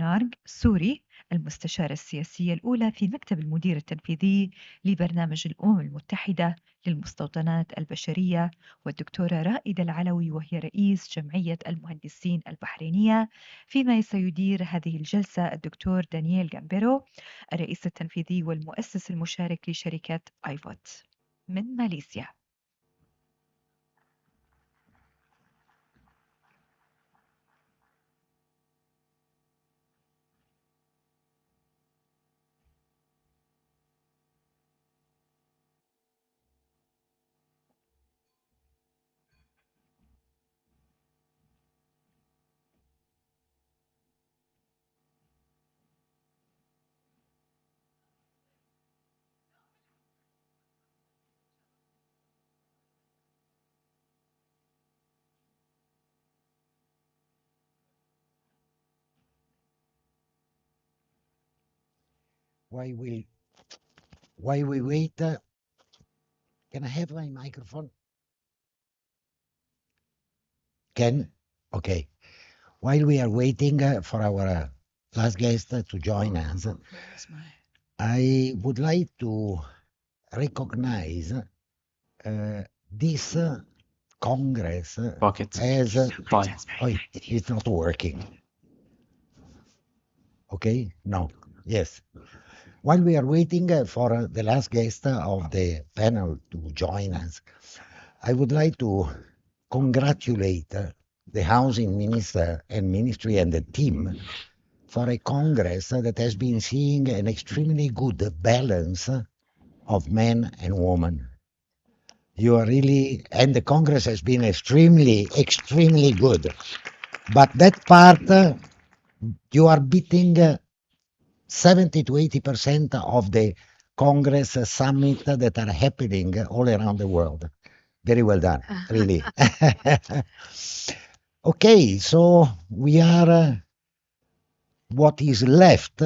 نارغ سوري، المستشارة السياسية الأولى في مكتب المدير التنفيذي لبرنامج الأمم المتحدة للمستوطنات البشرية، والدكتورة رائدة العلوي وهي رئيس جمعية المهندسين البحرينية. فيما سيدير هذه الجلسة الدكتور دانييل جامبيرو، الرئيس التنفيذي والمؤسس المشارك لشركة آيفوت من ماليزيا. While we wait, can I have my microphone? Okay. While we are waiting for our last guest to join us, I would like to recognize this Congress as it's not working. Okay? No. Yes. While we are waiting for the last guest of the panel to join us, I would like to congratulate the Housing Minister and Ministry and the team for a Congress that has been seeing an extremely good balance of men and women. You are really, and the Congress has been extremely good. But that part, you are beating 70 to 80% of the Congress summit that are happening all around the world. Very well done, really. Okay, so we are what is left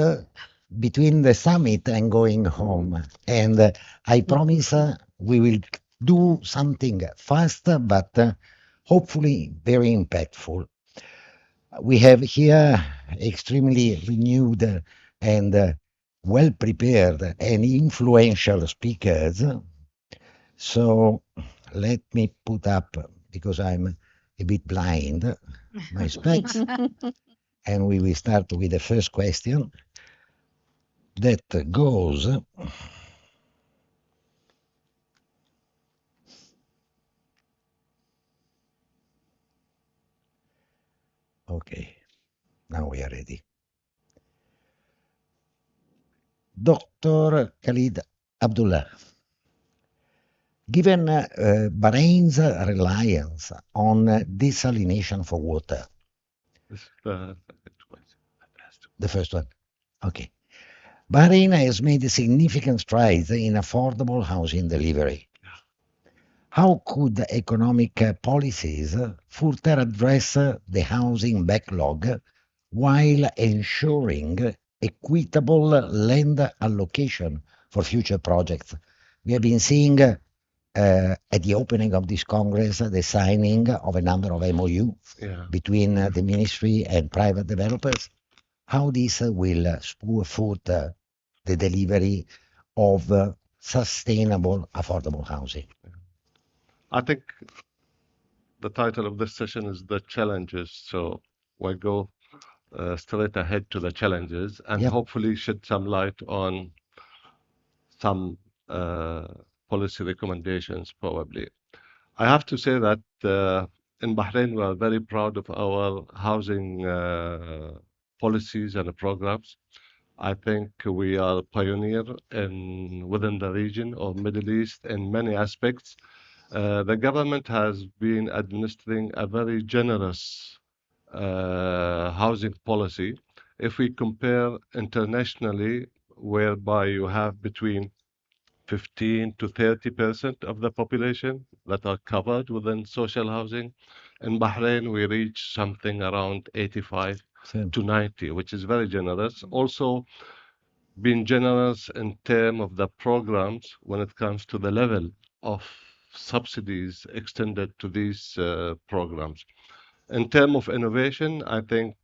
between the summit and going home. And I promise we will do something fast, but hopefully very impactful. We have here extremely renewed and well prepared and influential speakers. So let me put up, because I'm a bit blind, my specs, and we will start with the first question that goes, okay, now we are ready. Dr. Khalid Abdullah, given Bahrain's reliance on desalination for water. The first one. Okay. Bahrain has made significant strides in affordable housing delivery. How could economic policies further address the housing backlog while ensuring equitable land allocation for future projects? We have been seeing at the opening of this Congress the signing of a number of MOU between the ministry and private developers. How this will support the delivery of sustainable, affordable housing. I think the title of this session is The Challenges, so we'll go straight ahead to the challenges and hopefully shed some light on some policy recommendations probably. I have to say that in Bahrain we are very proud of our housing policies and programs. I think we are pioneer within the region of Middle East in many aspects. The government has been administering a very generous housing policy. If we compare internationally, whereby you have between 15 to 30% of the population that are covered within social housing, in Bahrain we reach something around 85 to 90, which is very generous. Also, being generous in terms of the programs when it comes to the level of subsidies extended to these programs. In terms of innovation, I think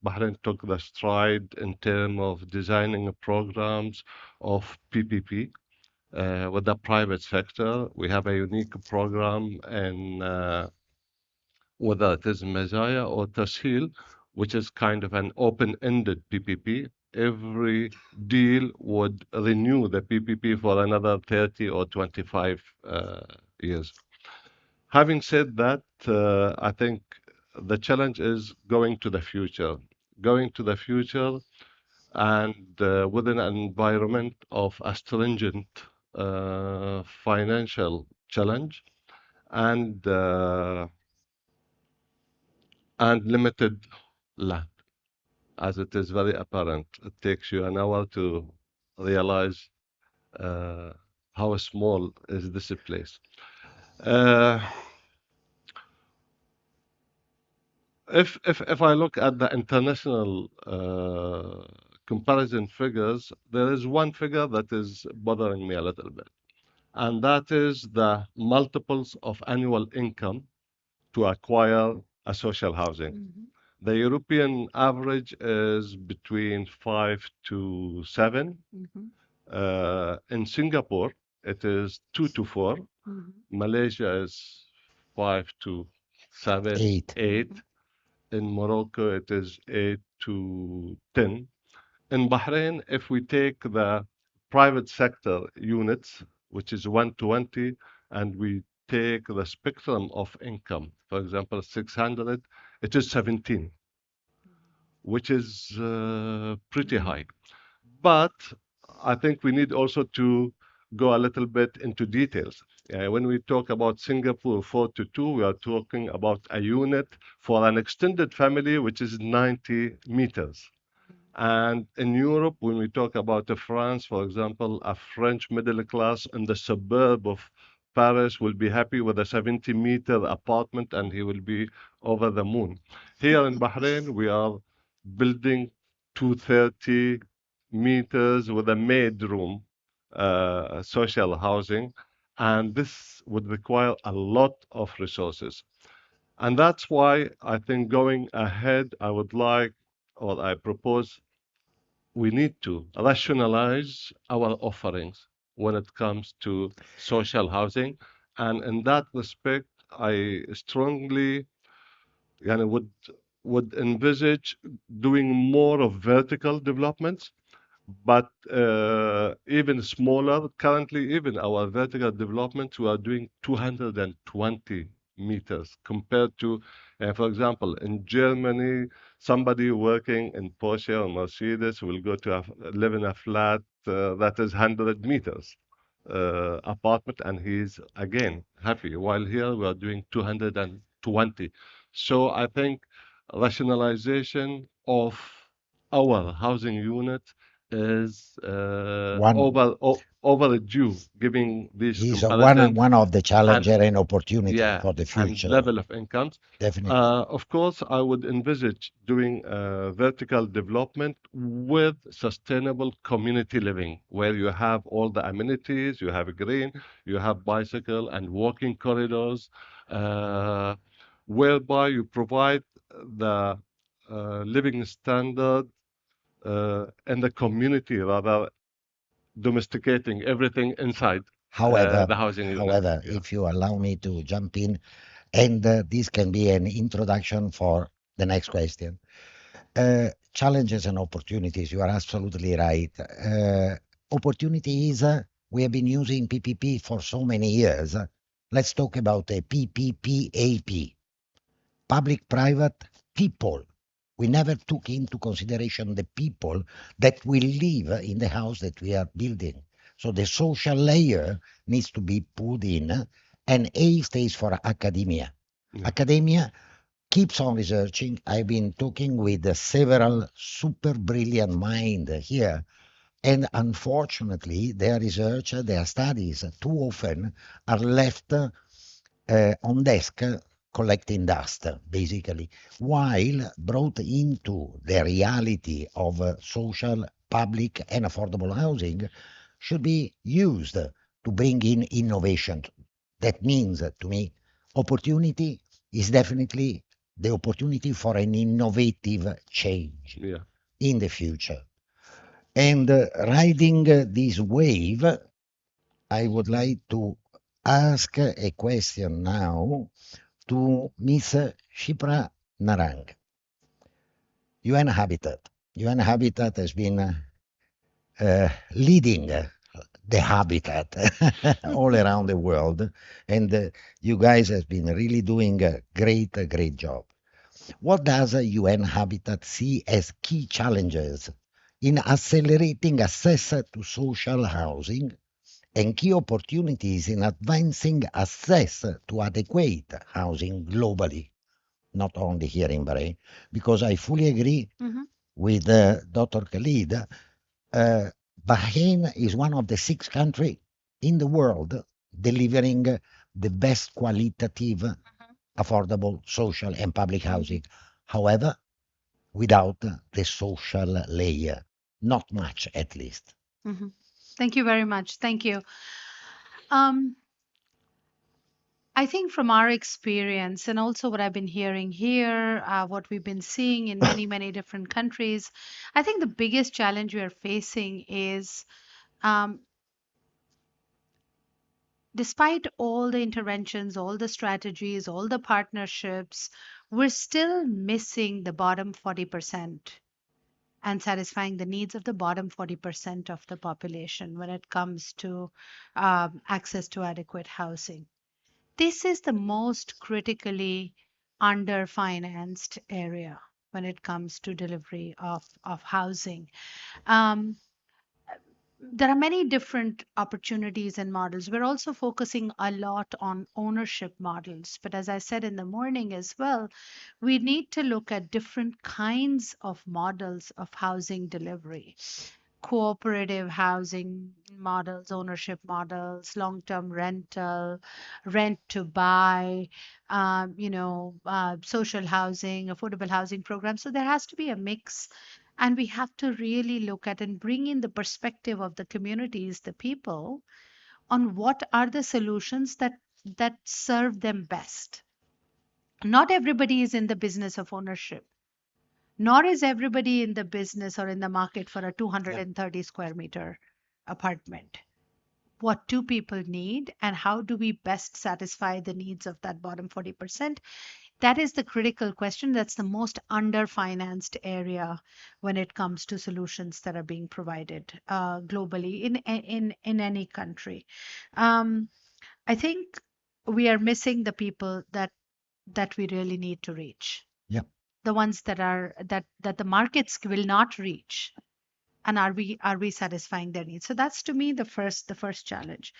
Bahrain took the stride in terms of designing programs of PPP with the private sector. We have a unique program in whether it is Messiah or Tashil, which is kind of an open-ended PPP. Every deal would renew the PPP for another 30 or 25 years. Having said that, I think the challenge is going to the future. Going to the future and within an environment of a stringent financial challenge and limited land, as it is very apparent. It takes you an hour to realize how small is this place. If I look at the international comparison figures, there is one figure that is bothering me a little bit, and that is the multiples of annual income to acquire a social housing. Mhm. The European average is between 5 to 7. Mhm. In Singapore, it is 2 to 4. Mhm. Malaysia is 5 to 7, 8. 8. In Morocco, it is 8 to 10. In Bahrain, if we take the private sector units, which is 120, and we take the spectrum of income, for example, 600, it is 17, which is pretty high. But I think we need also to go a little bit into details. When we talk about Singapore 4 to 2, we are talking about a unit for an extended family, which is 90 meters. And in Europe, when we talk about France, for example, a French middle class in the suburb of Paris will be happy with a 70-meter apartment and he will be over the moon. Here in Bahrain, we are building 230 meters with a maid room, social housing, and this would require a lot of resources. And that's why I think going ahead, I would like, or I propose, we need to rationalize our offerings when it comes to social housing. And in that respect, I strongly would envisage doing more of vertical developments, but even smaller. Currently, even our vertical developments, we are doing 220 meters compared to, for example, in Germany, somebody working in Porsche or Mercedes will go to live in a flat that is 100 meters apartment, and he's again happy. While here we are doing 220. So I think rationalization of our housing unit is overdue, giving these Is comparisons one of the and challenges and opportunity yeah, for the and future. level of incomes. Definitely. Of course, I would envisage doing vertical development with sustainable community living, where you have all the amenities, you have green, you have bicycle and walking corridors, uh, whereby you provide the living standard in the community, rather domesticating everything inside However, the housing unit. Yeah. if you allow me to jump in, and this can be an introduction for the next question. Challenges and opportunities, you are absolutely right. Opportunities, we have been using PPP for so many years. Let's talk about a PPPAP, public-private people. We never took into consideration the people that will live in the house that we are building. So the social layer needs to be pulled in, and A stays for academia. Yeah. Academia keeps on researching. I've been talking with several super brilliant minds here, and unfortunately, their research, their studies, too often are left on desk collecting dust, basically, while brought into the reality of social, public, and affordable housing should be used to bring in innovation. That means, to me, opportunity is definitely the opportunity for an innovative change in the future. And riding this wave, I would like to ask a question now to Ms. Shipra Narang. UN Habitat. UN Habitat has been leading the habitat all around the world, and you guys have been really doing a great job. What does UN Habitat see as key challenges in accelerating access to social housing and key opportunities in advancing access to adequate housing globally, not only here in Bahrain? Because I fully agree with Dr. Khalid. Bahrain is one of the 6 countries in the world delivering the best qualitative, affordable, social and public housing. However, without the social layer, not much at least. Thank you very much. Thank you. I think from our experience and also what I've been hearing here, what we've been seeing in many different countries, I think the biggest challenge we are facing is despite all the interventions, all the strategies, all the partnerships, we're still missing the bottom 40% and satisfying the needs of the bottom 40% of the population when it comes to access to adequate housing. This is the most critically underfinanced area when it comes to delivery of housing. There are many different opportunities and models. We're also focusing a lot on ownership models. But as I said in the morning as well, we need to look at different kinds of models of housing delivery. Cooperative housing models, ownership models, long-term rental, rent to buy, social housing, affordable housing programs. So there has to be a mix, and we have to really look at and bring in the perspective of the communities, the people, on what are the solutions that serve them best. Not everybody is in the business of ownership, nor is everybody in the business or in the market for a 230 square meter apartment. What do people need, and how do we best satisfy the needs of that bottom 40%? That is the critical question. That's the most underfinanced area when it comes to solutions that are being provided globally in any country. I think we are missing the people that we really need to reach. Yeah. The ones that the markets will not reach, and are we satisfying their needs? So that's, to me, the first challenge.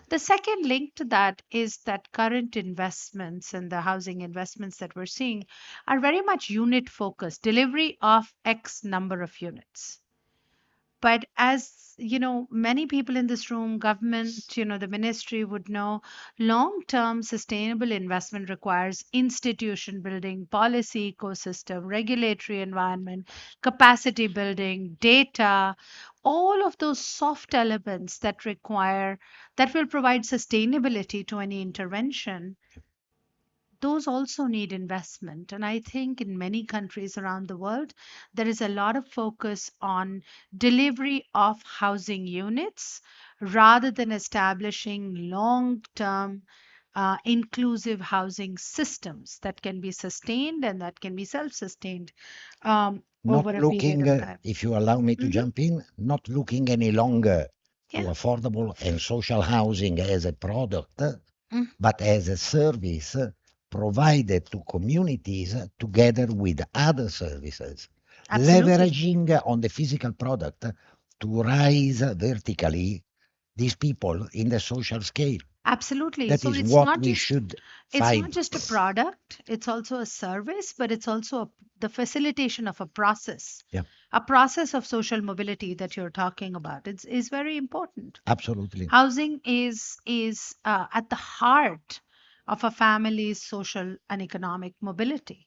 The second link to that is that current investments and the housing investments that we're seeing are very much unit focused, delivery of X number of units. But as you know, many people in this room, government, the ministry would know, long-term sustainable investment requires institution building, policy ecosystem, regulatory environment, capacity building, data, all of those soft elements that will provide sustainability to any intervention. Those also need investment. And I think in many countries around the world, there is a lot of focus on delivery of housing units rather than establishing long-term inclusive housing systems that can be sustained and that can be self-sustained over a period of time. If you allow me to jump in, not looking any longer to affordable and social housing as a product, but as a service provided to communities together with other services. Absolutely. Leveraging on the physical product to rise vertically these people in the social scale. Absolutely. That So is it's what not we just should it's find. not just a product, it's also a service, but it's also the facilitation of a process. Yeah. A process of social mobility that you're talking about. Is very important. Absolutely. Housing is at the heart of a family's social and economic mobility.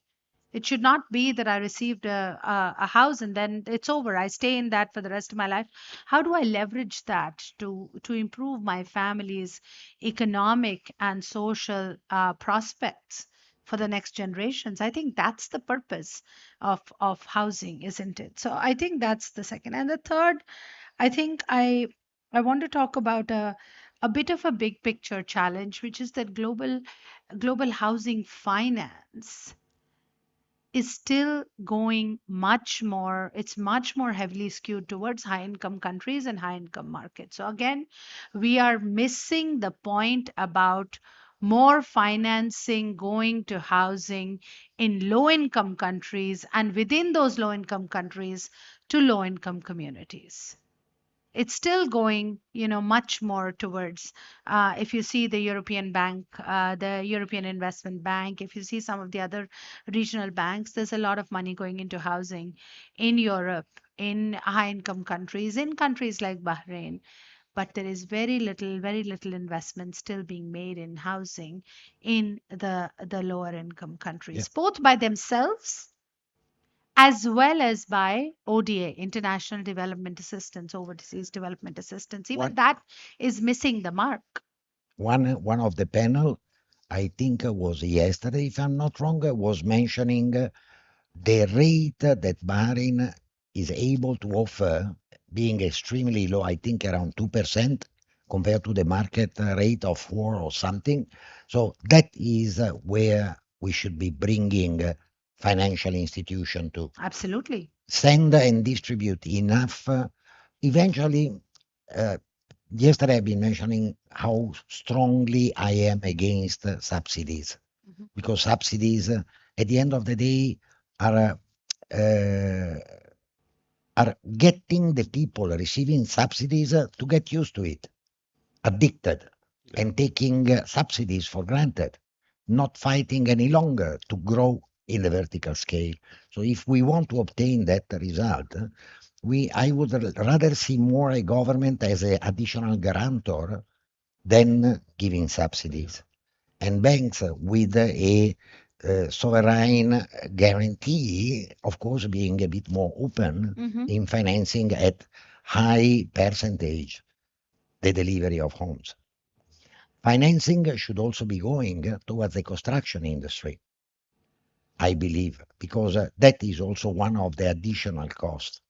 It should not be that I received a house and then it's over. I stay in that for the rest of my life. How do I leverage that to improve my family's economic and social prospects for the next generations. I think that's the purpose of housing, isn't it? So I think that's the second. And the third, I think I want to talk about a bit of a big picture challenge, which is that global housing finance is still going it's much more heavily skewed towards high income countries and high income markets. So again, we are missing the point about more financing going to housing in low income countries, and within those low income countries to low income communities. It's still going, much more towards, if you see the the European Investment Bank, if you see some of the other regional banks, there's a lot of money going into housing in Europe, in high income countries, in countries like Bahrain. But there is very little investment still being made in housing in the lower income countries, both by themselves as well as by ODA, International Development Assistance, Overseas Development Assistance. Even that is missing the mark. One of the panel, I think was yesterday, if I'm not wrong, was mentioning the rate that Bahrain is able to offer being extremely low, I think around 2% compared to the market rate of 4 or something. So that is where we should be bringing financial institution to. Absolutely. Send and distribute enough. Eventually, yesterday I've been mentioning how strongly I am against subsidies, because subsidies, at the end of the day, are getting the people receiving subsidies to get used to it, addicted, and taking subsidies for granted, not fighting any longer to grow in the vertical scale. So if we want to obtain that result, I would rather see more a government as an additional guarantor than giving subsidies, and banks with a sovereign guarantee, of course, being a bit more open in financing at high percentage the delivery of homes. Financing should also be going towards the construction industry, I believe, because that is also one of the additional costs.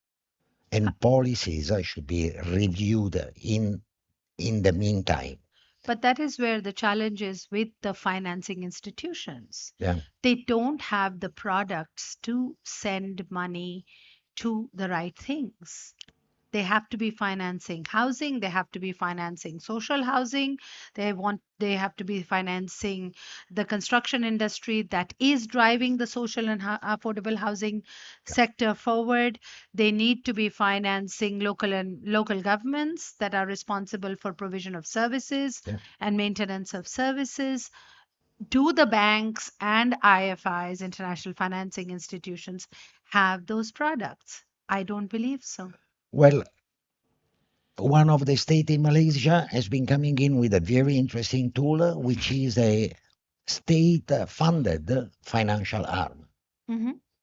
And policies should be reviewed in the meantime. But that is where the challenge is with the financing institutions. Yeah. They don't have the products to send money to the right things. They have to be financing housing, they have to be financing social housing, they have to be financing the construction industry that is driving the social and affordable housing sector forward. They need to be financing local governments that are responsible for provision of services and maintenance of services. Do the banks and IFIs, international financing institutions, have those products? I don't believe so. Well, one of the states in Malaysia has been coming in with a very interesting tool, which is a state-funded financial arm.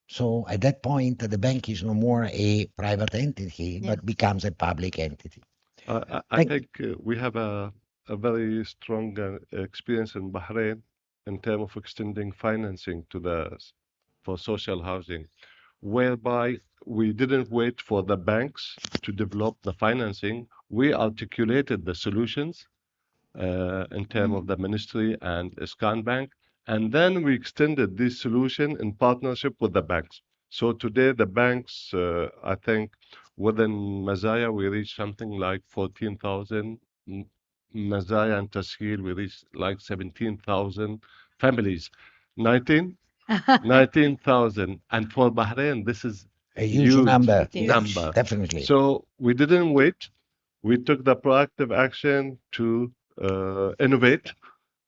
So at that point, the bank is no more a private entity, but becomes a public entity. I think we have a very strong experience in Bahrain in terms of extending financing for social housing, whereby we didn't wait for the banks to develop the financing. We articulated the solutions in terms of the ministry and ISKAN Bank, and then we extended this solution in partnership with the banks. So today the banks, I think within Mazaya, we reached something like 14,000. Mazaya and Tashkil, we reached like 17,000 families. 19,000. And for Bahrain, this is a huge number. Number. Definitely. So we didn't wait. We took the proactive action to innovate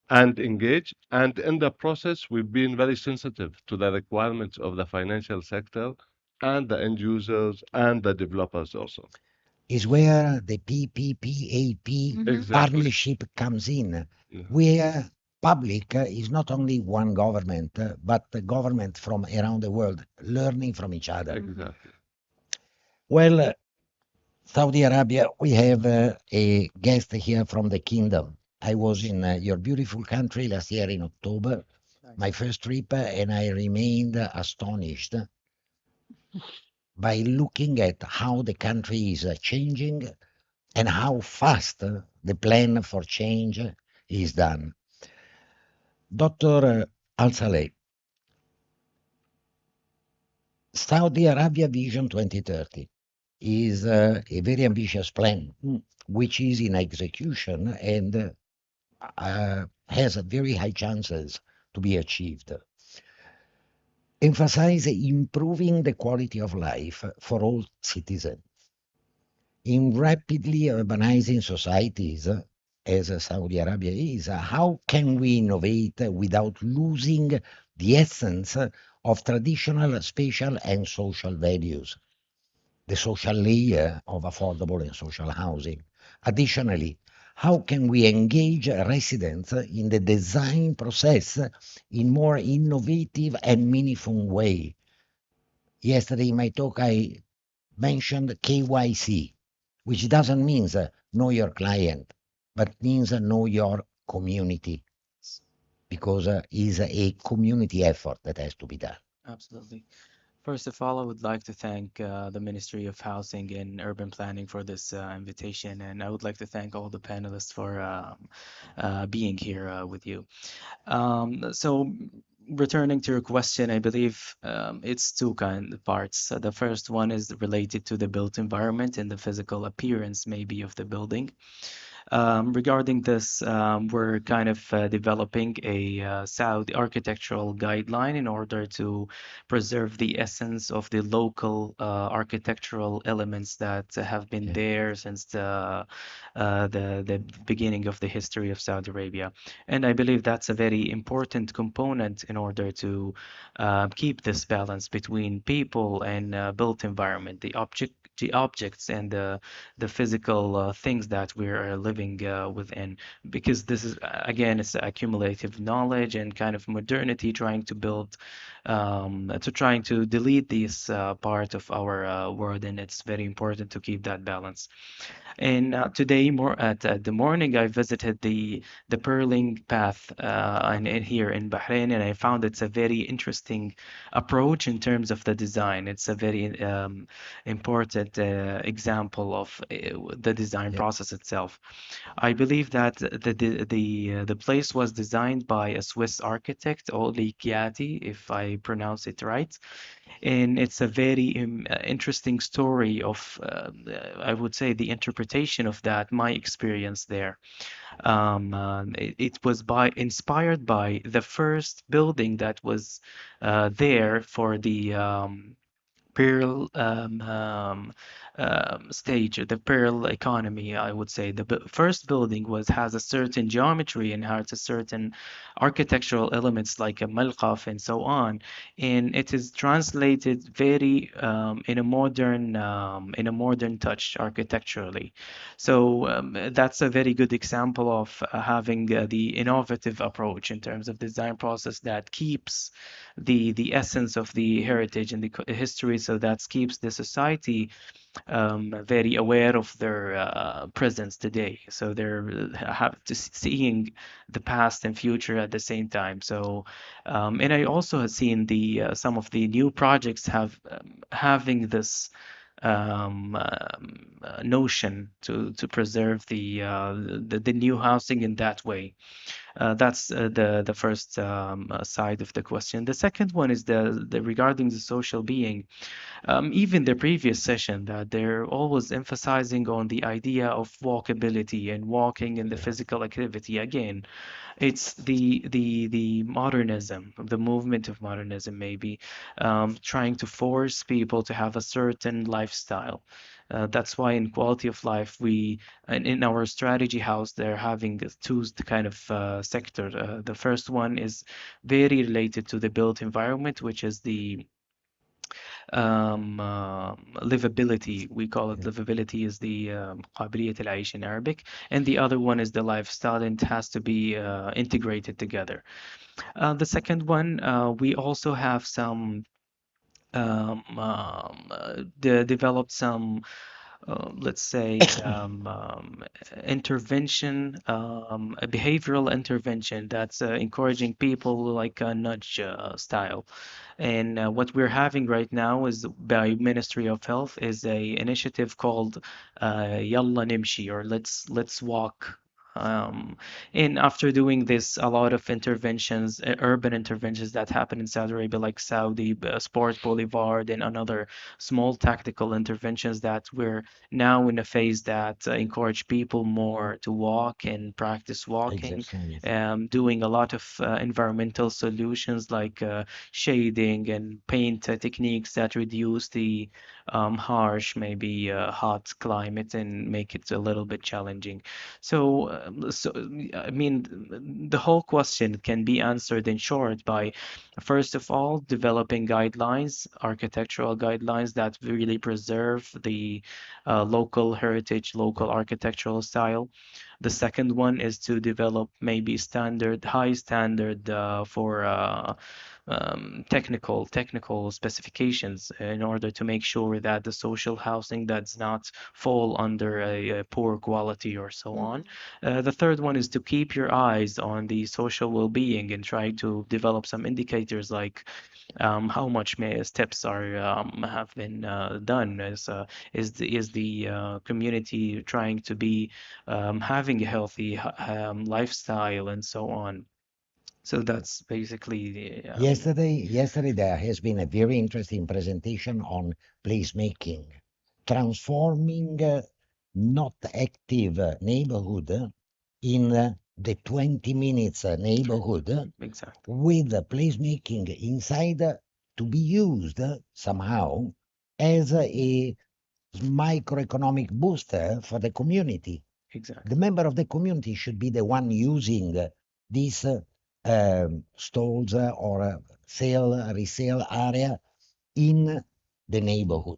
and engage. And in the process, we've been very sensitive to the requirements of the financial sector and the end users and the developers also. Is where the PPPAP partnership comes in, where public is not only one government, but the government from around the world learning from each other. Exactly. Well, Saudi Arabia, we have a guest here from the kingdom. I was in your beautiful country last year in October. my first trip, and I remained astonished by looking at how the country is changing and how fast the plan for change is done. Dr. Al-Saleh, Saudi Arabia Vision 2030 is a very ambitious plan, which is in execution and has very high chances to be achieved. Emphasize improving the quality of life for all citizens. In rapidly urbanizing societies, as Saudi Arabia is, how can we innovate without losing the essence of traditional spatial and social values, the social layer of affordable and social housing? Additionally, how can we engage residents in the design process in more innovative and meaningful way? Yesterday in my talk, I mentioned KYC, which doesn't mean know your client, but means know your community, because it's a community effort that has to be done. Absolutely. First of all, I would like to thank the Ministry of Housing and Urban Planning for this invitation, and I would like to thank all the panelists for being here with you. So, returning to your question, I believe it's two kind of parts. The first one is related to the built environment and the physical appearance, maybe, of the building. Regarding this, we're kind of developing a Saudi architectural guideline in order to preserve the essence of the local architectural elements that have been there since the beginning of the history of Saudi Arabia. And I believe that's a very important component in order to keep this balance between people and built environment, the objects and the physical things that we're living within, because this is again, it's accumulative knowledge and kind of modernity trying to build trying to delete this part of our world, and it's very important to keep that balance. And today, more at the morning, I visited the Pearling Path here in Bahrain, and I found it's a very interesting approach in terms of the design. It's a very important example of the design process itself. I believe that the place was designed by a Swiss architect, Oli Chiati, if I pronounce it right. And it's a very interesting story of, I would say, the interpretation of that, my experience there. It was inspired by the first building that was there for the Pearl stage, the Pearl economy, I would say. The first building has a certain geometry and has a certain architectural elements like a malqaf and so on, and it is translated very in a modern touch architecturally. So that's a very good example of having the innovative approach in terms of design process that keeps the essence of the heritage and the history, so that keeps the society very aware of their presence today. So they're seeing the past and future at the same time. So, and I also have seen the some of the new projects having this notion to preserve the new housing in that way. That's the first side of the question. The second one is the regarding the social being. Even the previous session, that they're always emphasizing on the idea of walkability and walking in the physical activity. Again, it's the modernism, the movement of modernism, maybe trying to force people to have a certain lifestyle. That's why in quality of life, in our strategy house, they're having two kind of sector. The first one is very related to the built environment, which is the livability. We call it livability is the قابلية العيش in Arabic, and the other one is the lifestyle, and it has to be integrated together. The second one, we also have some developed some let's say, intervention, a behavioral intervention that's encouraging people like a nudge style. And what we're having right now is by Ministry of Health is a initiative called Yalla Nimshi, or let's walk. Um, and after doing this, a lot of interventions, urban interventions that happen in Saudi Arabia, like Saudi Sports Boulevard and another small tactical interventions that we're now in a phase that encourage people more to walk and practice walking, Exercise. doing a lot of environmental solutions like shading and paint techniques that reduce the harsh, maybe hot climate and make it a little bit challenging. So, I mean, the whole question can be answered in short by, first of all, developing guidelines, architectural guidelines that really preserve the local heritage, local architectural style. The second one is to develop maybe high standard for technical specifications in order to make sure that the social housing does not fall under a poor quality or so on. The third one is to keep your eyes on the social well-being and try to develop some indicators like how much steps are have been done. Is the community trying to be having a healthy lifestyle and so on. So that's basically the Yesterday there has been a very interesting presentation on placemaking, transforming not active neighborhood in the 20 minutes neighborhood exactly. with placemaking inside to be used somehow as a microeconomic booster for the community. Exactly. The member of the community should be the one using these stalls or resale area in the neighborhood,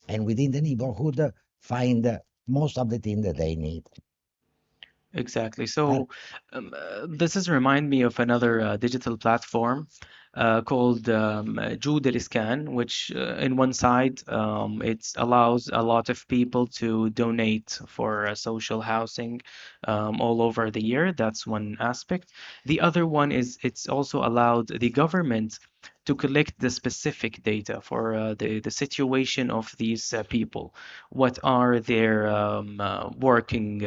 and within the neighborhood find most of the things that they need. Exactly. So this is remind me of another digital platform called Jودة الإسكان, which in one side it allows a lot of people to donate for social housing all over the year. That's one aspect. The other one is it's also allowed the government to collect the specific data for the situation of these people. What are their working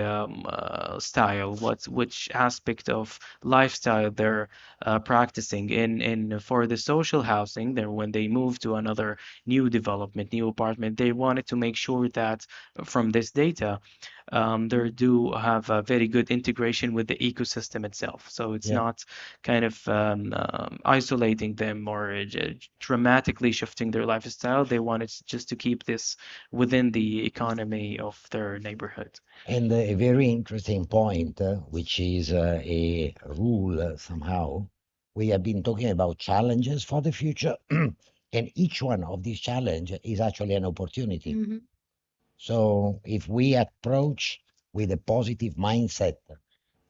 style? Which aspect of lifestyle they're practicing in for the social housing? There, when they move to another new development, new apartment, they wanted to make sure that from this data, they do have a very good integration with the ecosystem itself. So it's Yeah. not kind of isolating them or dramatically shifting their lifestyle. They wanted just to keep this within the economy of their neighborhood. And a very interesting point, which is a rule somehow, we have been talking about challenges for the future, and each one of these challenges is actually an opportunity. So if we approach with a positive mindset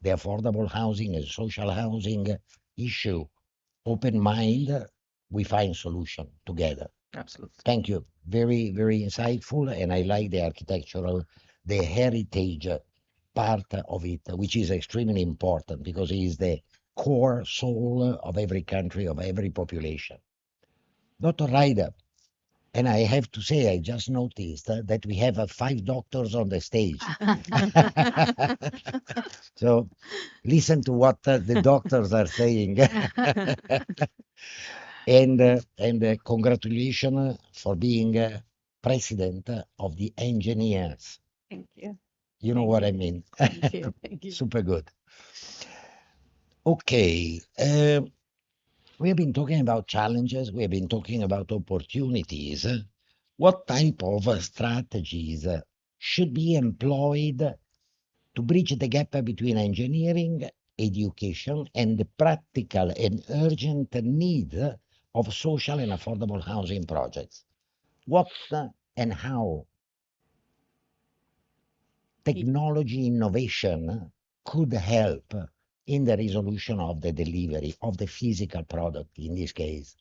the affordable housing and social housing issue, open mind, we find solution together. Absolutely. Thank you. Very, very insightful, and I like the heritage part of it, which is extremely important because it is the core soul of every country, of every population. Dr. Rائدة, and I have to say, I just noticed that we have 5 doctors on the stage. So listen to what the doctors are saying. And congratulations for being president of the engineers. Thank you. You know Thank what you. I mean. Thank you. Thank you. Super good. Okay. We have been talking about challenges. We have been talking about opportunities. What type of strategies should be employed to bridge the gap between engineering, education, and the practical and urgent needs of social and affordable housing projects? What and how technology innovation could help in the resolution of the delivery of the physical product in this case?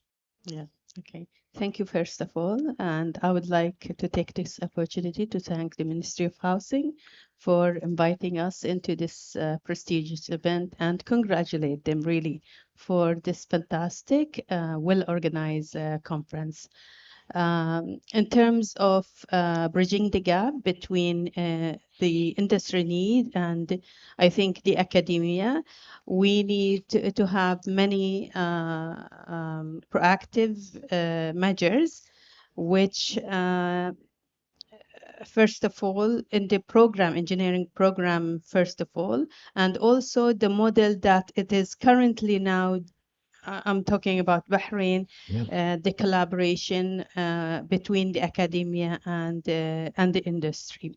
Yeah. Okay, thank you first of all, and I would like to take this opportunity to thank the Ministry of Housing for inviting us into this prestigious event and congratulate them really for this fantastic, well-organized conference. In terms of bridging the gap between the industry need and I think the academia, we need to have many proactive measures, which first of all, in the program, engineering program, first of all, and also the model that it is currently now I'm talking about Bahrain, the collaboration between the academia and the industry.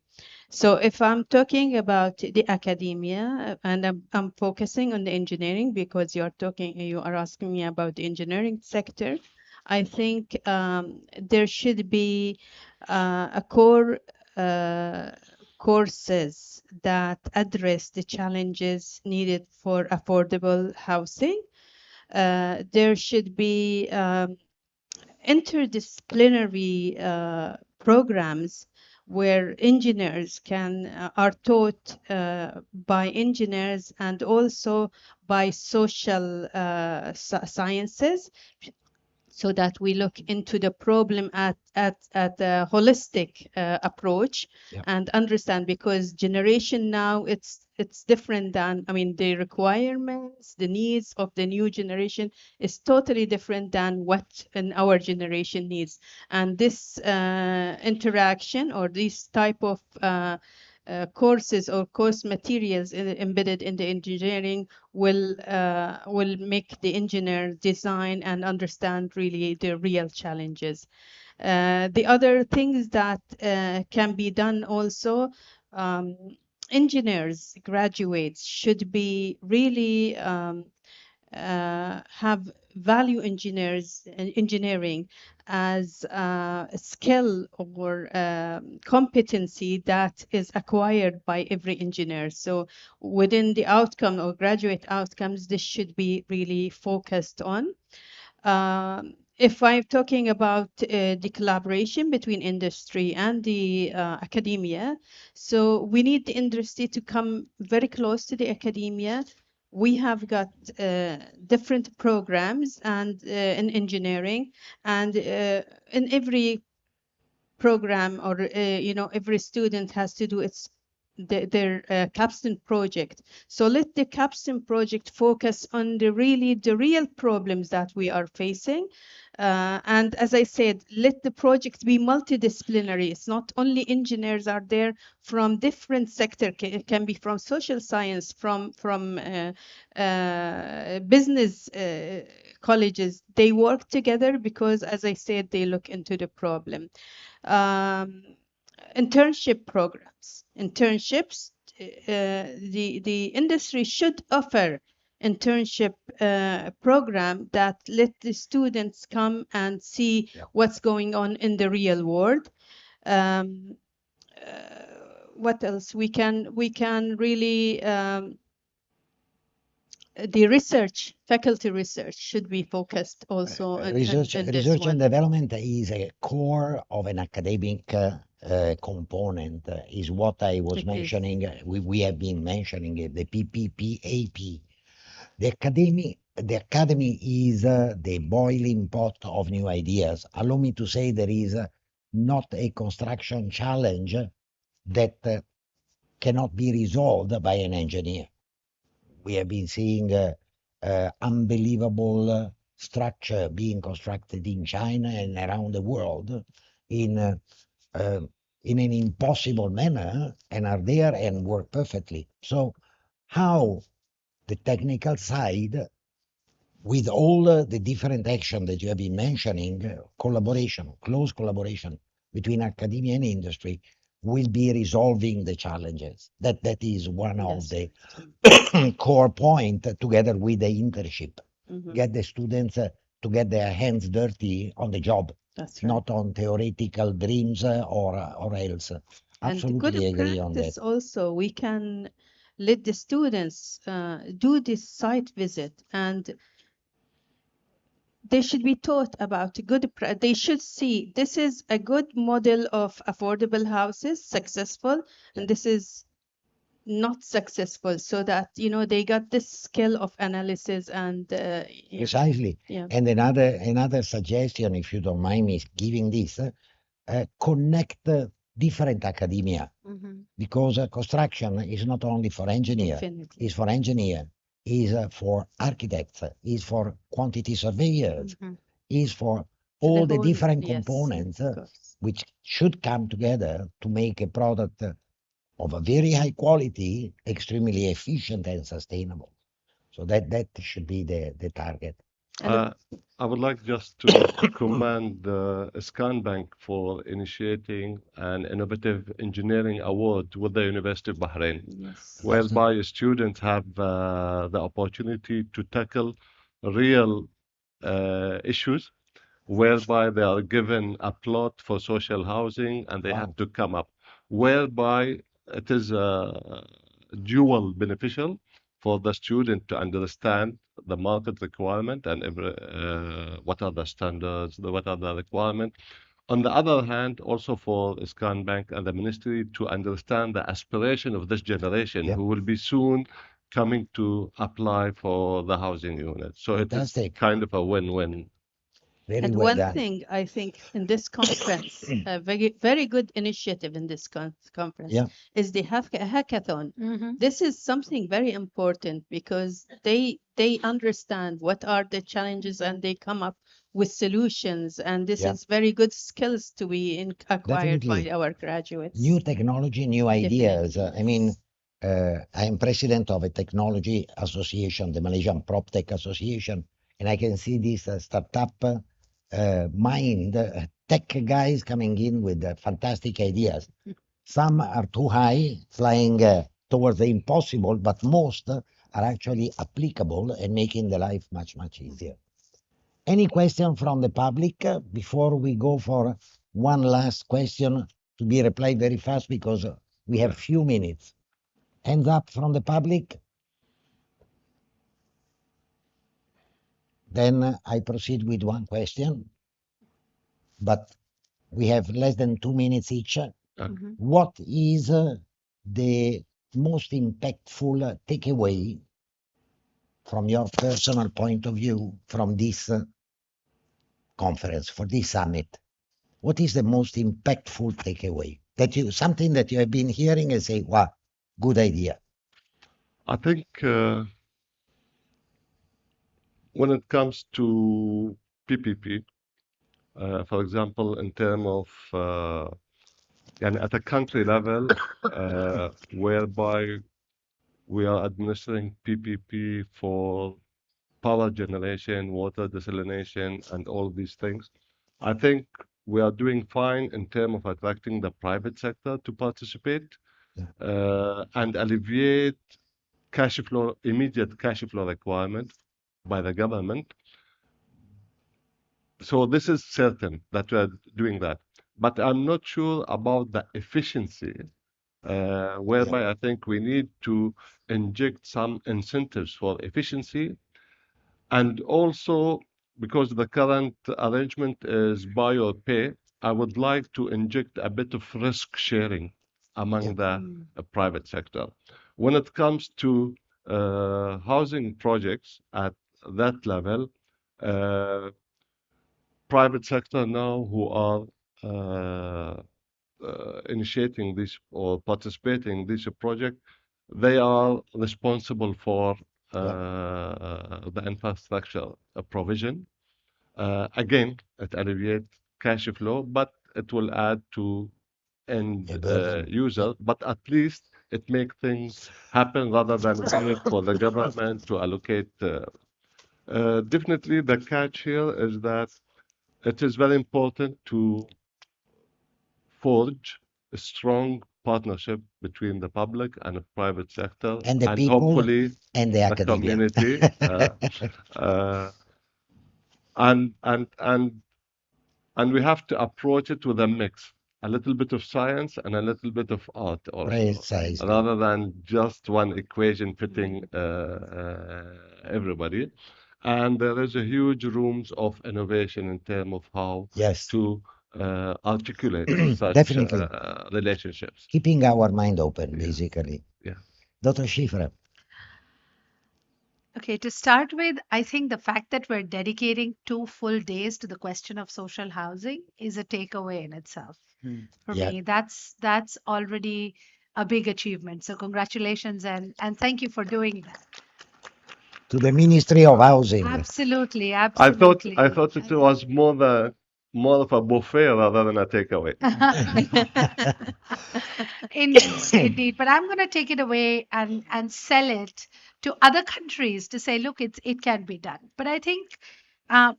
So if I'm talking about the academia and I'm focusing on the engineering because you are asking me about the engineering sector, I think there should be a core courses that address the challenges needed for affordable housing. There should be interdisciplinary programs where engineers are taught by engineers and also by social sciences, so that we look into the problem at a holistic approach and understand, because generation now it's different than, I mean, the requirements, the needs of the new generation is totally different than what in our generation needs. And this interaction or this type of courses or course materials embedded in the engineering will make the engineer design and understand really the real challenges. The other things that can be done also, engineers, graduates should be really have value engineering as a skill or competency that is acquired by every engineer. So within the outcome or graduate outcomes, this should be really focused on. If I'm talking about the collaboration between industry and the academia, so we need the industry to come very close to the academia. We have got different programs and in engineering, and in every program or every student has to do their capstone project. So let the capstone project focus on the real problems that we are facing. And as I said, let the project be multidisciplinary. It's not only engineers are there from different sectors. It can be from social science, from business colleges. They work together because, as I said, they look into the problem. Internship programs. Internships, the industry should offer internship program that let the students come and see what's going on in the real world. What else? We can really the research, faculty research should be focused also on Research in and this one. development is a core of an academic component, is what I was mentioning. We have been mentioning it, the PPPAP. The academy is the boiling pot of new ideas. Allow me to say there is not a construction challenge that cannot be resolved by an engineer. We have been seeing unbelievable structure being constructed in China and around the world in an impossible manner, and are there and work perfectly. So how the technical side, with all the different action that you have been mentioning, collaboration, close collaboration between academia and industry, will be resolving the challenges. That is one of the core point, together with the internship. Get the students to get their hands dirty on the job. That's right. Not on theoretical dreams or else. Absolutely agree on that. Also, we can let the students do this site visit and they should be taught about they should see this is a good model of affordable houses, successful, and this is not successful, so that they got this skill of analysis and precisely. Yeah. And another suggestion, if you don't mind me giving this, connect different academia, because construction is not only for engineer, Definitely. it's for engineer, is for architects, is for quantity surveyors, is for all the whole- different yes, components of course. which should come together to make a product of a very high quality, extremely efficient and sustainable. So that should be the target. I would like just to commend the ISKAN Bank for initiating an innovative engineering award with the University of Bahrain, Yes. whereby students have the opportunity to tackle real issues, whereby they are given a plot for social housing and they have to come up, whereby it is dual beneficial for the student to understand the market requirement and what are the standards, what are the requirements. On the other hand, also for ISKAN Bank and the ministry to understand the aspiration of this generation who will be soon coming to apply for the housing unit. So it's kind of a win-win. Very And well one done. thing I think in this conference, a very good initiative in this conference, is the hackathon. This is something very important because they understand what are the challenges and they come up with solutions. And this is very good skills to be acquired Definitely. by our graduates. New technology, new ideas. I mean, I am president of a technology association, the Malaysian PropTech Association, and I can see this startup mind, tech guys coming in with fantastic ideas. Some are too high, flying towards the impossible, but most are actually applicable and making the life much, much easier. Any question from the public before we go for one last question to be replied very fast because we have few minutes? Hands up from the public. Then I proceed with one question, but we have less than 2 minutes each. What is the most impactful takeaway from your personal point of view from this conference, for this summit? What is the most impactful takeaway? Something that you have been hearing and say, wow, good idea. I think when it comes to PPP, for example, in terms of at a country level, whereby we are administering PPP for power generation, water desalination, and all these things, I think we are doing fine in terms of attracting the private sector to participate and alleviate immediate cash flow requirement by the government. So this is certain that we are doing that. But I'm not sure about the efficiency, whereby I think we need to inject some incentives for efficiency. And also, because the current arrangement is buy or pay, I would like to inject a bit of risk sharing among the private sector. When it comes to housing projects at that level, private sector now who are initiating this or participating in this project, they are responsible for the infrastructure provision. Again, it alleviates cash flow, but it will add to end user. But at least it makes things happen rather than wait for the government to allocate. Definitely, the catch here is that it is very important to forge a strong partnership between the public and the private sector, and the people hopefully and the academia. community, and we have to approach it with a mix, a little bit of science and a little bit of art also, Precisely. rather than just one equation fitting everybody. And there is a huge rooms of innovation in terms of how Yes, to articulate such definitely. relationships. Keeping our mind open, Yeah. basically. Yeah. Dr. Schiffer, Okay, to start with, I think the fact that we're dedicating 2 full days to the question of social housing is a takeaway in itself. For yeah, me, that's already a big achievement. So congratulations and thank you for doing that. to the Ministry of Housing. Absolutely, I absolutely. thought it was more of a buffet rather than a takeaway. Indeed, indeed. But I'm going to take it away and sell it to other countries to say, look, it can be done. But I think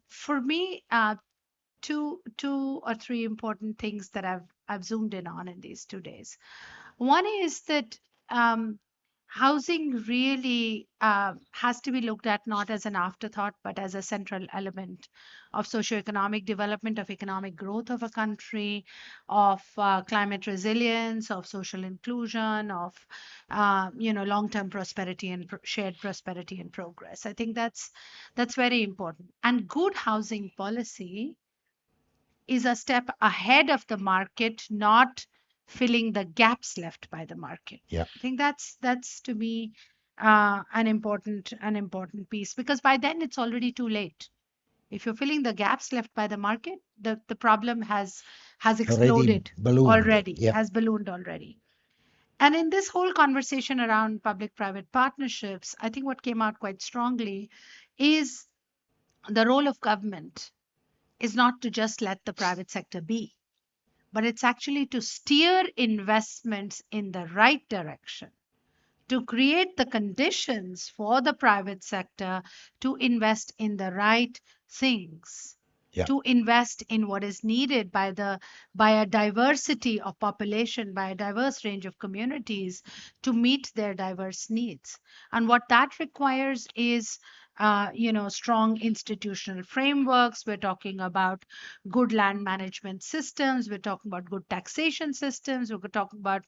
for me, two or three important things that I've zoomed in on in these 2 days. One is that housing really has to be looked at not as an afterthought, but as a central element of socioeconomic development, of economic growth of a country, of climate resilience, of social inclusion, of long-term prosperity and shared prosperity and progress. I think that's very important. And good housing policy is a step ahead of the market, not filling the gaps left by the market. Yeah. I think that's to me an important piece, because by then it's already too late. If you're filling the gaps left by the market, the problem has exploded ballooned. already, Yeah. has ballooned already. And in this whole conversation around public-private partnerships, I think what came out quite strongly is the role of government is not to just let the private sector be, but it's actually to steer investments in the right direction, to create the conditions for the private sector to invest in the right things, Yeah. to invest in what is needed by a diversity of population, by a diverse range of communities to meet their diverse needs. And what that requires is strong institutional frameworks. We're talking about good land management systems. We're talking about good taxation systems. We're talking about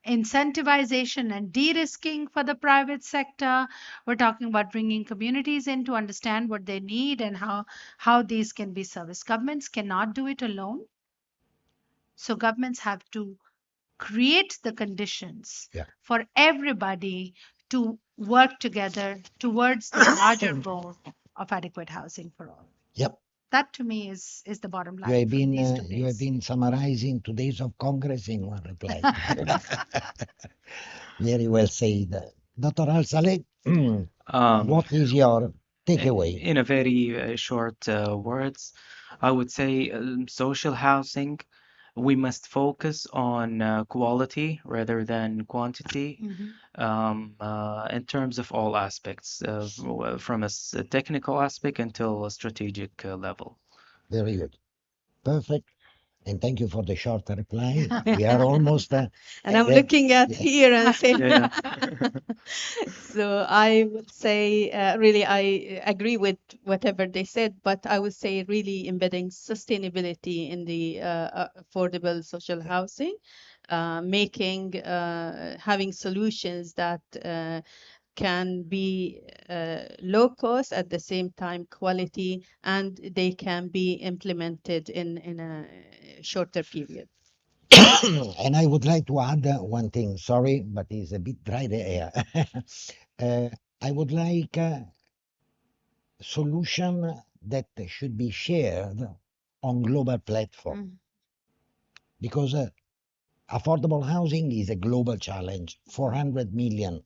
incentivization and de-risking for the private sector. We're talking about bringing communities in to understand what they need and how these can be serviced. Governments cannot do it alone. So governments have to create the conditions Yeah. for everybody to work together towards the larger goal of adequate housing for all. Yep. That to me is the bottom line. You have been summarizing 2 days of Congress in one reply. Very well said. Dr. Al-Saleh, what is your takeaway? In a very short words, I would say social housing, we must focus on quality rather than quantity in terms of all aspects, from a technical aspect until a strategic level. Very good. Perfect. And thank you for the short reply. We are almost. And I'm looking at here and saying. Yeah. So I would say, really, I agree with whatever they said, but I would say really embedding sustainability in the affordable social housing, having solutions that can be low cost, at the same time quality, and they can be implemented in a shorter period. And I would like to add one thing. Sorry, but it's a bit dry the air. I would like a solution that should be shared on global platform, because affordable housing is a global challenge. 400 million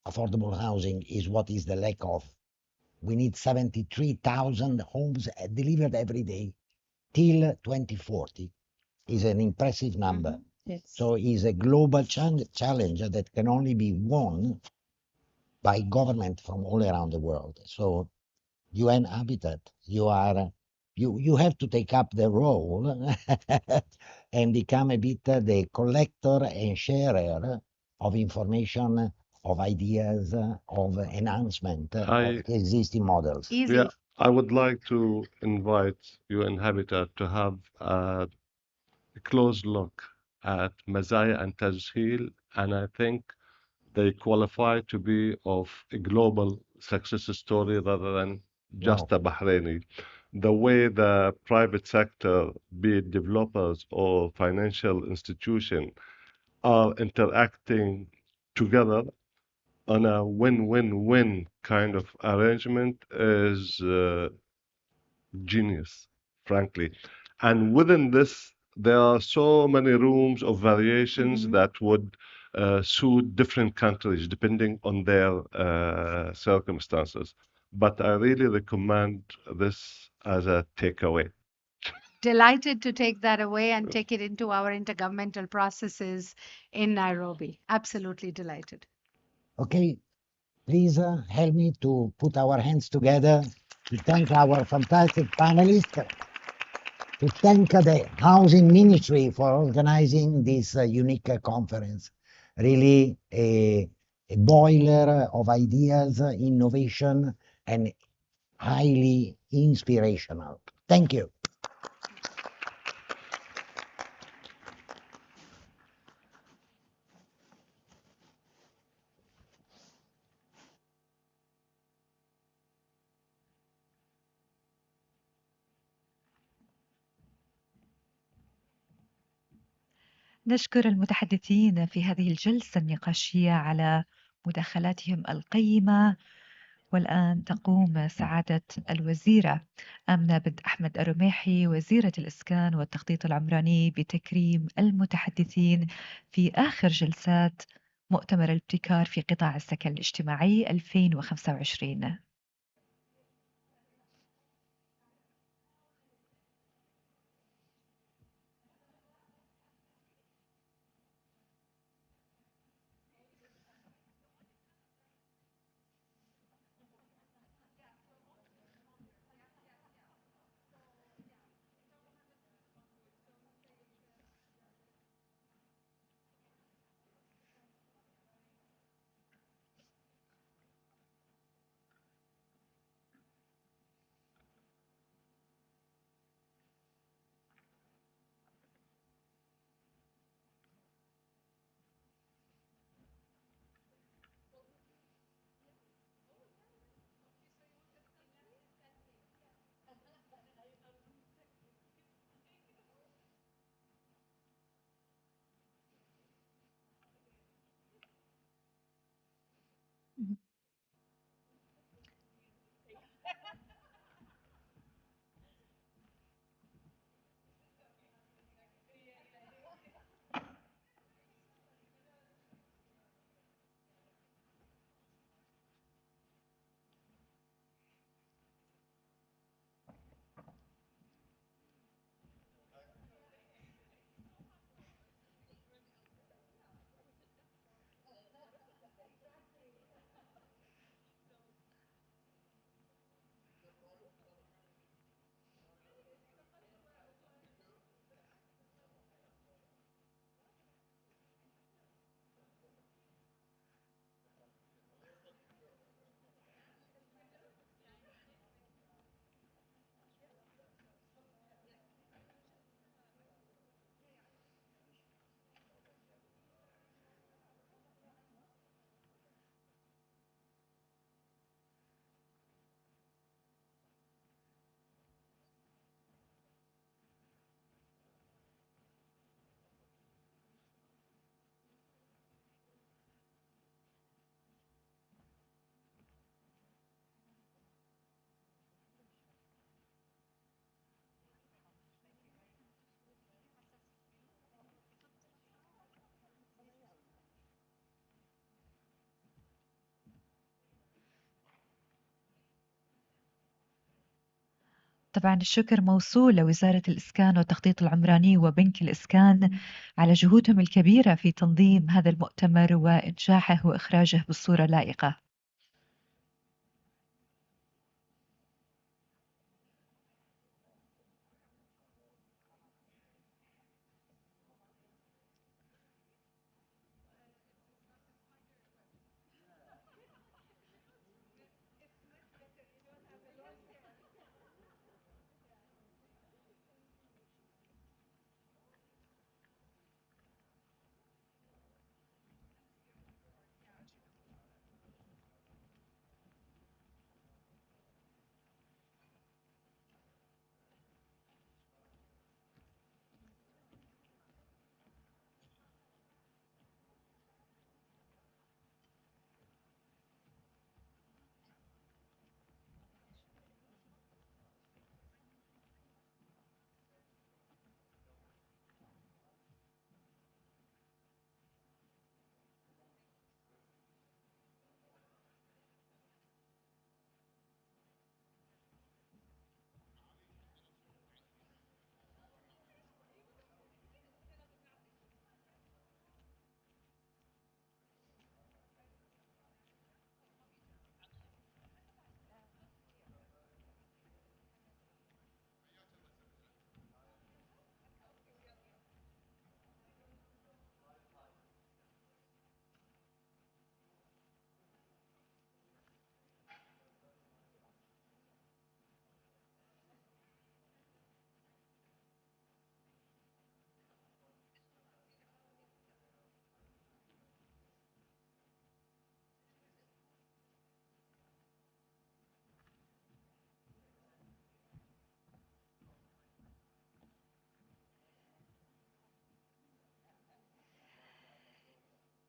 affordable housing is what is the lack of. We need 73,000 homes delivered every day till 2040. Is an impressive number. Yes. So it's a global challenge that can only be won by government from all around the world. So UN Habitat, you have to take up the role and become a bit the collector and sharer of information, of ideas, of enhancement of existing models. Easy. Yeah, I would like to invite UN Habitat to have a close look at Mazaya and Tajheel, and I think they qualify to be of a global success story rather than just a Bahraini. The way the private sector, be it developers or financial institution, are interacting together on a win-win-win kind of arrangement is genius, frankly. And within this, there are so many rooms of variations that would suit different countries depending on their circumstances. But I really recommend this as a takeaway. Delighted to take that away and take it into our intergovernmental processes in Nairobi. Absolutely delighted. Okay, please help me to put our hands together to thank our fantastic panelists, to thank the Housing Ministry for organizing this unique conference. Really a boiler of ideas, innovation, and highly inspirational. Thank you. نشكر المتحدثين في هذه الجلسة النقاشية على مداخلاتهم القيمة. والآن تقوم سعادة الوزيرة آمنة بنت أحمد الرميحي وزيرة الإسكان والتخطيط العمراني بتكريم المتحدثين في آخر جلسات مؤتمر الابتكار في قطاع السكن الاجتماعي 2025. طبعا الشكر موصول لوزارة الإسكان والتخطيط العمراني وبنك الإسكان على جهودهم الكبيرة في تنظيم هذا المؤتمر وإنجاحه وإخراجه بصورة لائقة.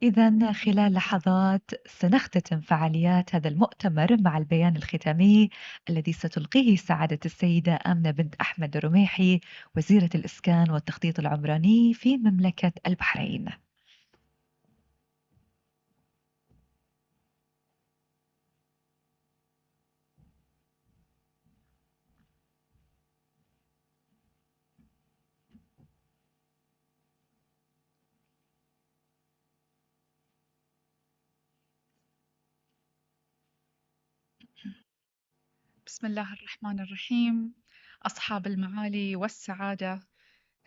إذا خلال لحظات سنختتم فعاليات هذا المؤتمر مع البيان الختامي الذي ستلقيه سعادة السيدة آمنة بنت أحمد الرميحي وزيرة الإسكان والتخطيط العمراني في مملكة البحرين. بسم الله الرحمن الرحيم. أصحاب المعالي والسعادة،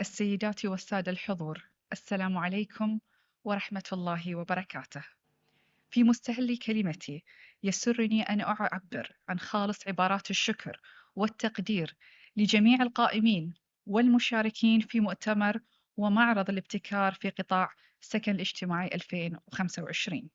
السيدات والسادة الحضور، السلام عليكم ورحمة الله وبركاته. في مستهل كلمتي يسرني أن أعبر عن خالص عبارات الشكر والتقدير لجميع القائمين والمشاركين في مؤتمر ومعرض الابتكار في قطاع السكن الاجتماعي 2025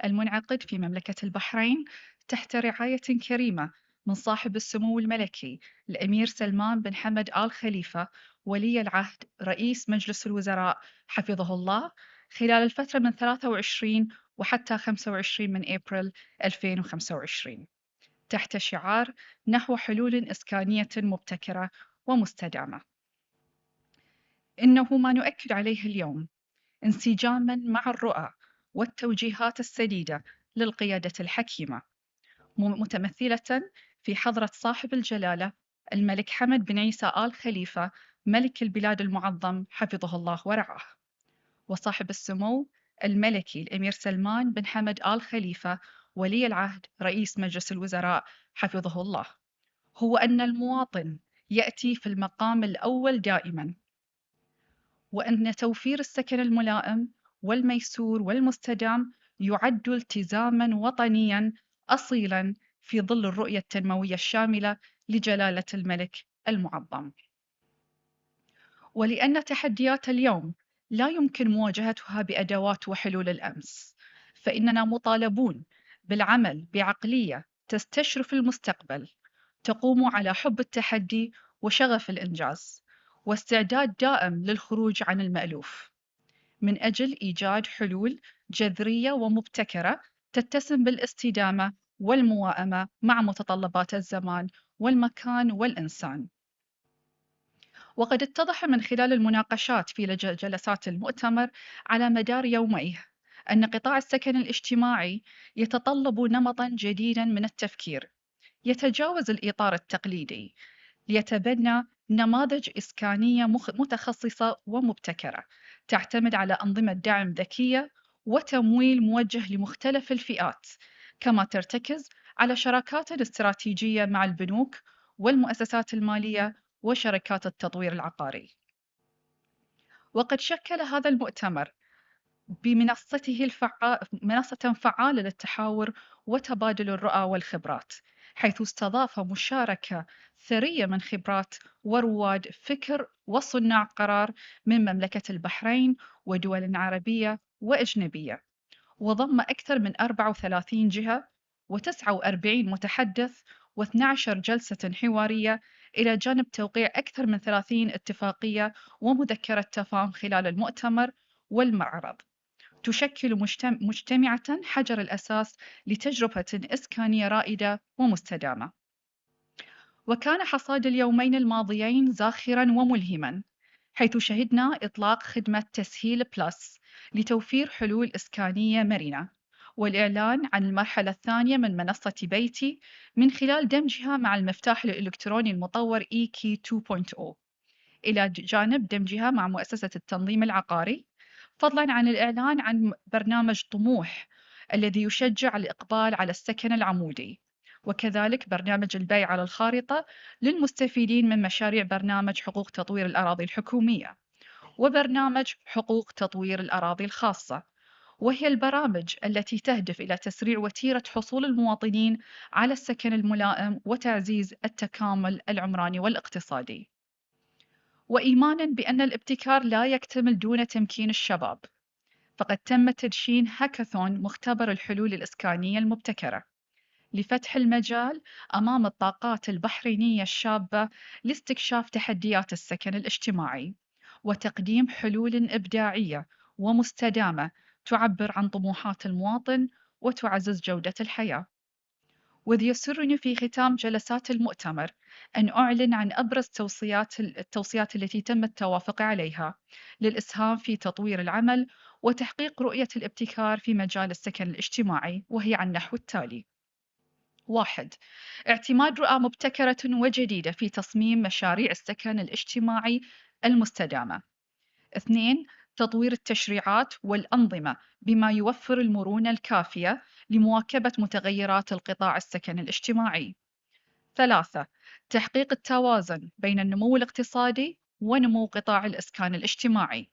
المنعقد في مملكة البحرين تحت رعاية كريمة من صاحب السمو الملكي الأمير سلمان بن حمد آل خليفة ولي العهد رئيس مجلس الوزراء حفظه الله خلال الفترة من 23 وحتى 25 من أبريل 2025 تحت شعار نحو حلول إسكانية مبتكرة ومستدامة. إنه ما نؤكد عليه اليوم انسجاماً مع الرؤى والتوجيهات السديدة للقيادة الحكيمة متمثلة في حضرة صاحب الجلالة الملك حمد بن عيسى آل خليفة ملك البلاد المعظم حفظه الله ورعاه، وصاحب السمو الملكي الأمير سلمان بن حمد آل خليفة ولي العهد رئيس مجلس الوزراء حفظه الله، هو أن المواطن يأتي في المقام الأول دائماً، وأن توفير السكن الملائم والميسور والمستدام يعد التزاماً وطنياً أصيلاً في ظل الرؤية التنموية الشاملة لجلالة الملك المعظم. ولأن تحديات اليوم لا يمكن مواجهتها بأدوات وحلول الأمس، فإننا مطالبون بالعمل بعقلية تستشرف المستقبل، تقوم على حب التحدي وشغف الإنجاز، واستعداد دائم للخروج عن المألوف، من أجل إيجاد حلول جذرية ومبتكرة تتسم بالاستدامة والموائمة مع متطلبات الزمان والمكان والإنسان. وقد اتضح من خلال المناقشات في جلسات المؤتمر على مدار يوميه أن قطاع السكن الاجتماعي يتطلب نمطاً جديداً من التفكير يتجاوز الإطار التقليدي، ليتبنى نماذج إسكانية متخصصة ومبتكرة تعتمد على أنظمة دعم ذكية وتمويل موجه لمختلف الفئات، كما ترتكز على شراكات استراتيجية مع البنوك والمؤسسات المالية وشركات التطوير العقاري. وقد شكل هذا المؤتمر بمنصته منصة فعالة للتحاور وتبادل الرؤى والخبرات، حيث استضاف مشاركة ثرية من خبرات ورواد فكر وصناع قرار من مملكة البحرين ودول عربية وأجنبية، وضم أكثر من 34 جهة و49 متحدث و12 جلسة حوارية، إلى جانب توقيع أكثر من 30 اتفاقية ومذكرة تفاهم خلال المؤتمر والمعرض، تشكل مجتمعة حجر الأساس لتجربة إسكانية رائدة ومستدامة. وكان حصاد اليومين الماضيين زاخراً وملهماً، حيث شهدنا إطلاق خدمة تسهيل بلس لتوفير حلول إسكانية مرنة، والإعلان عن المرحلة الثانية من منصة بيتي من خلال دمجها مع المفتاح الإلكتروني المطور EKey 2.0، إلى جانب دمجها مع مؤسسة التنظيم العقاري، فضلاً عن الإعلان عن برنامج طموح الذي يشجع الإقبال على السكن العمودي، وكذلك برنامج البيع على الخارطة للمستفيدين من مشاريع برنامج حقوق تطوير الأراضي الحكومية، وبرنامج حقوق تطوير الأراضي الخاصة، وهي البرامج التي تهدف إلى تسريع وتيرة حصول المواطنين على السكن الملائم وتعزيز التكامل العمراني والاقتصادي. وإيماناً بأن الابتكار لا يكتمل دون تمكين الشباب، فقد تم تدشين هاكاثون مختبر الحلول الإسكانية المبتكرة لفتح المجال أمام الطاقات البحرينية الشابة لاستكشاف تحديات السكن الاجتماعي وتقديم حلول إبداعية ومستدامة تعبر عن طموحات المواطن وتعزز جودة الحياة. وإذ يسرني في ختام جلسات المؤتمر أن أعلن عن أبرز التوصيات التي تم التوافق عليها للإسهام في تطوير العمل وتحقيق رؤية الابتكار في مجال السكن الاجتماعي، وهي على النحو التالي: 1. اعتماد رؤى مبتكرة وجديدة في تصميم مشاريع السكن الاجتماعي المستدامة. 2. تطوير التشريعات والأنظمة بما يوفر المرونة الكافية لمواكبة متغيرات القطاع السكن الاجتماعي. 3. تحقيق التوازن بين النمو الاقتصادي ونمو قطاع الإسكان الاجتماعي.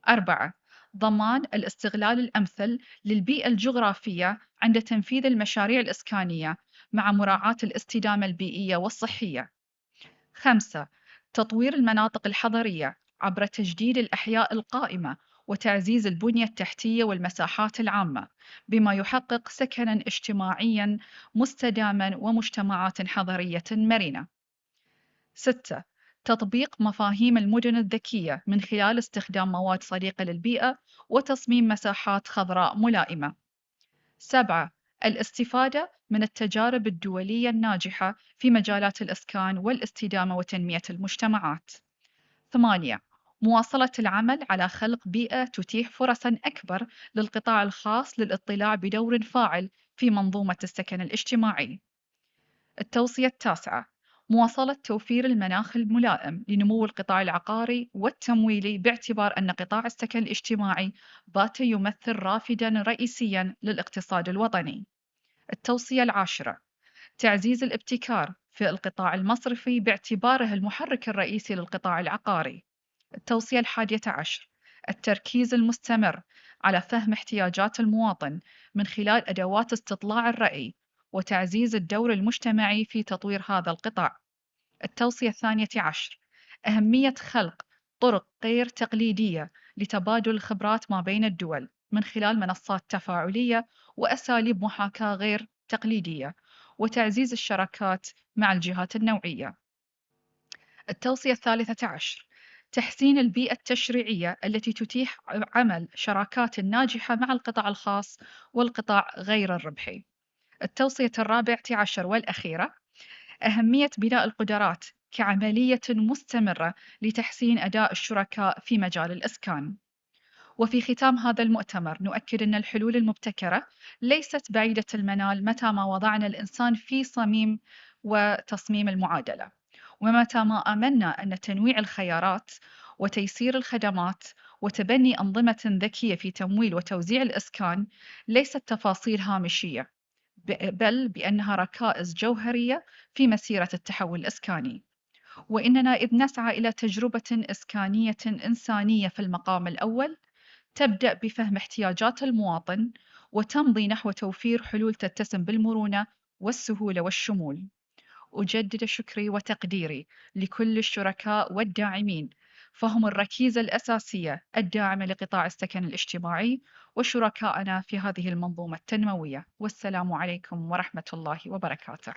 4. ضمان الاستغلال الأمثل للبيئة الجغرافية عند تنفيذ المشاريع الإسكانية مع مراعاة الاستدامة البيئية والصحية. 5. تطوير المناطق الحضرية عبر تجديد الأحياء القائمة وتعزيز البنية التحتية والمساحات العامة بما يحقق سكناً اجتماعياً مستداماً ومجتمعات حضرية مرنة. 6. تطبيق مفاهيم المدن الذكية من خلال استخدام مواد صديقة للبيئة وتصميم مساحات خضراء ملائمة. 7. الاستفادة من التجارب الدولية الناجحة في مجالات الإسكان والاستدامة وتنمية المجتمعات. 8. مواصلة العمل على خلق بيئة تتيح فرصاً أكبر للقطاع الخاص للاطلاع بدور فاعل في منظومة السكن الاجتماعي. التوصية 9. مواصلة توفير المناخ الملائم لنمو القطاع العقاري والتمويلي باعتبار أن قطاع السكن الاجتماعي بات يمثل رافداً رئيسياً للاقتصاد الوطني. التوصية 10. تعزيز الابتكار في القطاع المصرفي باعتباره المحرك الرئيسي للقطاع العقاري. التوصية 11. التركيز المستمر على فهم احتياجات المواطن من خلال أدوات استطلاع الرأي وتعزيز الدور المجتمعي في تطوير هذا القطاع. التوصية 12. أهمية خلق طرق غير تقليدية لتبادل الخبرات ما بين الدول من خلال منصات تفاعلية وأساليب محاكاة غير تقليدية وتعزيز الشراكات مع الجهات النوعية. التوصية 13. تحسين البيئة التشريعية التي تتيح عمل شراكات ناجحة مع القطاع الخاص والقطاع غير الربحي. التوصية 14 والأخيرة: أهمية بناء القدرات كعملية مستمرة لتحسين أداء الشركاء في مجال الإسكان. وفي ختام هذا المؤتمر نؤكد أن الحلول المبتكرة ليست بعيدة المنال متى ما وضعنا الإنسان في صميم وتصميم المعادلة، ومتى ما آمنا أن تنويع الخيارات وتيسير الخدمات وتبني أنظمة ذكية في تمويل وتوزيع الإسكان ليست تفاصيل هامشية، بل بأنها ركائز جوهرية في مسيرة التحول الإسكاني. وإننا إذ نسعى إلى تجربة إسكانية إنسانية في المقام الأول تبدأ بفهم احتياجات المواطن وتمضي نحو توفير حلول تتسم بالمرونة والسهولة والشمول. أجدد شكري وتقديري لكل الشركاء والداعمين، فهم الركيزة الأساسية الداعمة لقطاع السكن الاجتماعي وشركائنا في هذه المنظومة التنموية. والسلام عليكم ورحمة الله وبركاته.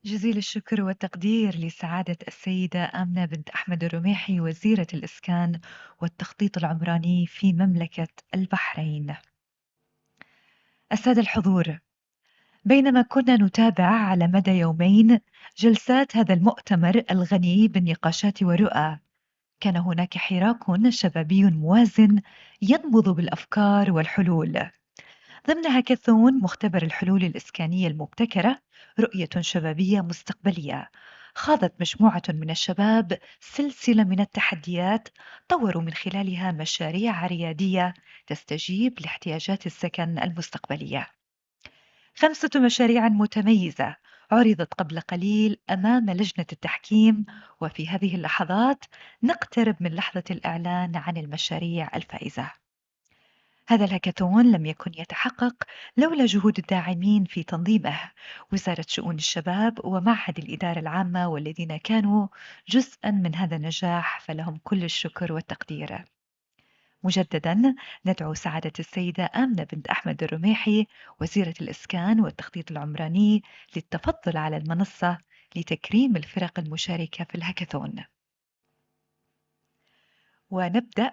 جزيل الشكر والتقدير لسعادة السيدة آمنة بنت أحمد الرميحي وزيرة الإسكان والتخطيط العمراني في مملكة البحرين. السادة الحضور، بينما كنا نتابع على مدى يومين جلسات هذا المؤتمر الغني بالنقاشات والرؤى، كان هناك حراك شبابي موازن ينبض بالأفكار والحلول. ضمن هاكاثون مختبر الحلول الإسكانية المبتكرة رؤية شبابية مستقبلية، خاضت مجموعة من الشباب سلسلة من التحديات طوروا من خلالها مشاريع ريادية تستجيب لاحتياجات السكن المستقبلية. 5 مشاريع متميزة عرضت قبل قليل أمام لجنة التحكيم، وفي هذه اللحظات نقترب من لحظة الإعلان عن المشاريع الفائزة. هذا الهاكاثون لم يكن يتحقق لولا جهود الداعمين في تنظيمه، وزارة شؤون الشباب ومعهد الإدارة العامة، والذين كانوا جزءا من هذا النجاح فلهم كل الشكر والتقدير. مجددا ندعو سعادة السيدة آمنة بنت أحمد الرميحي وزيرة الإسكان والتخطيط العمراني للتفضل على المنصة لتكريم الفرق المشاركة في الهاكاثون. ونبدأ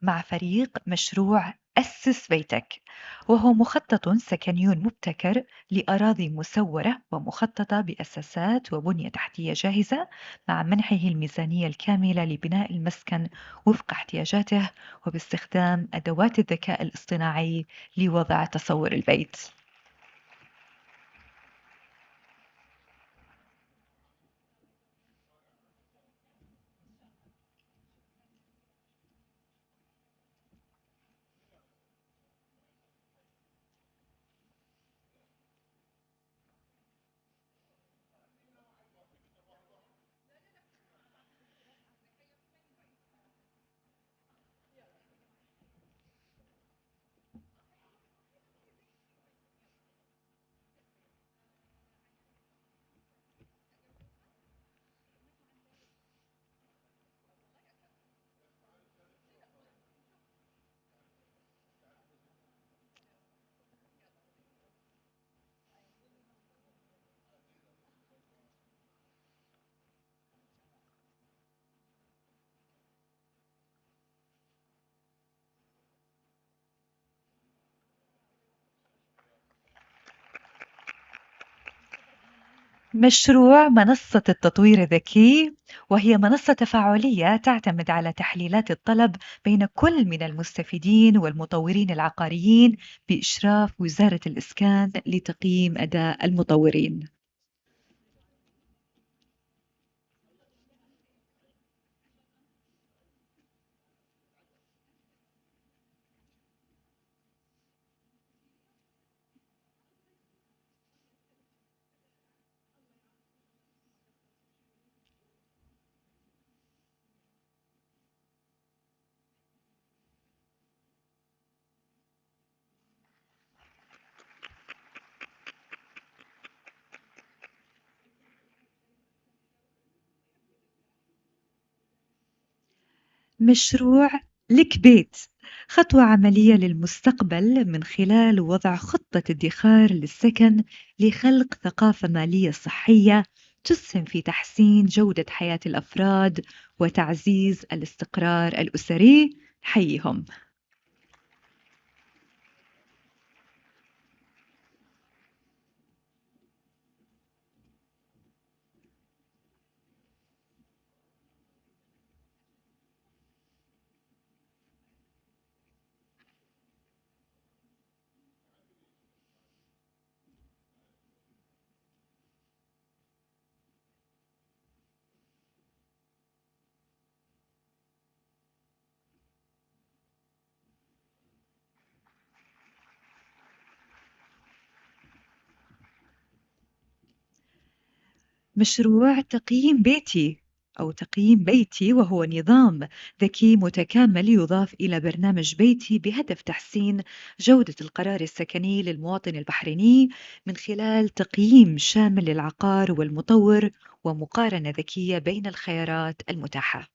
مع فريق مشروع أسس بيتك، وهو مخطط سكني مبتكر لأراضي مسورة ومخططة بأساسات وبنية تحتية جاهزة، مع منحه الميزانية الكاملة لبناء المسكن وفق احتياجاته، وباستخدام أدوات الذكاء الاصطناعي لوضع تصور البيت. مشروع منصة التطوير الذكي، وهي منصة تفاعلية تعتمد على تحليلات الطلب بين كل من المستفيدين والمطورين العقاريين بإشراف وزارة الإسكان لتقييم أداء المطورين. مشروع لك بيت، خطوة عملية للمستقبل من خلال وضع خطة ادخار للسكن لخلق ثقافة مالية صحية تسهم في تحسين جودة حياة الأفراد وتعزيز الاستقرار الأسري. حيهم. مشروع تقييم بيتي أو تقييم بيتي، وهو نظام ذكي متكامل يضاف إلى برنامج بيتي بهدف تحسين جودة القرار السكني للمواطن البحريني من خلال تقييم شامل للعقار والمطور ومقارنة ذكية بين الخيارات المتاحة.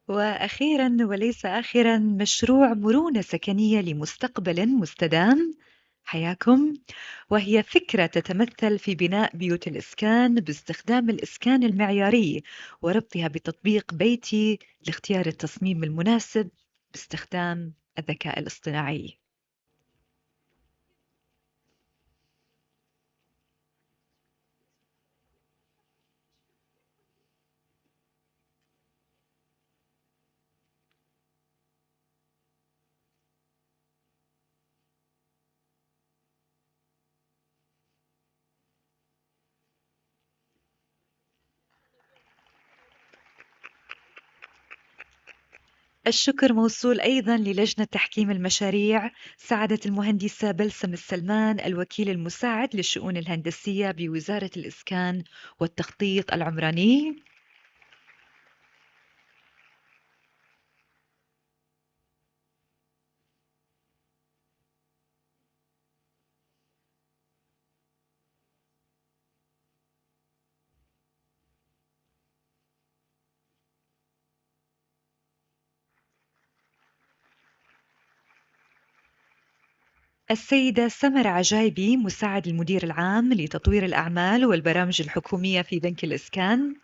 وأخيرا وليس آخرا، مشروع مرونة سكنية لمستقبل مستدام. حياكم. وهي فكرة تتمثل في بناء بيوت الإسكان باستخدام الإسكان المعياري وربطها بتطبيق بيتي لاختيار التصميم المناسب باستخدام الذكاء الاصطناعي. الشكر موصول أيضا للجنة تحكيم المشاريع، سعادة المهندسة بلسم السلمان الوكيل المساعد للشؤون الهندسية بوزارة الإسكان والتخطيط العمراني. السيدة سمر عجايبي مساعد المدير العام لتطوير الأعمال والبرامج الحكومية في بنك الإسكان.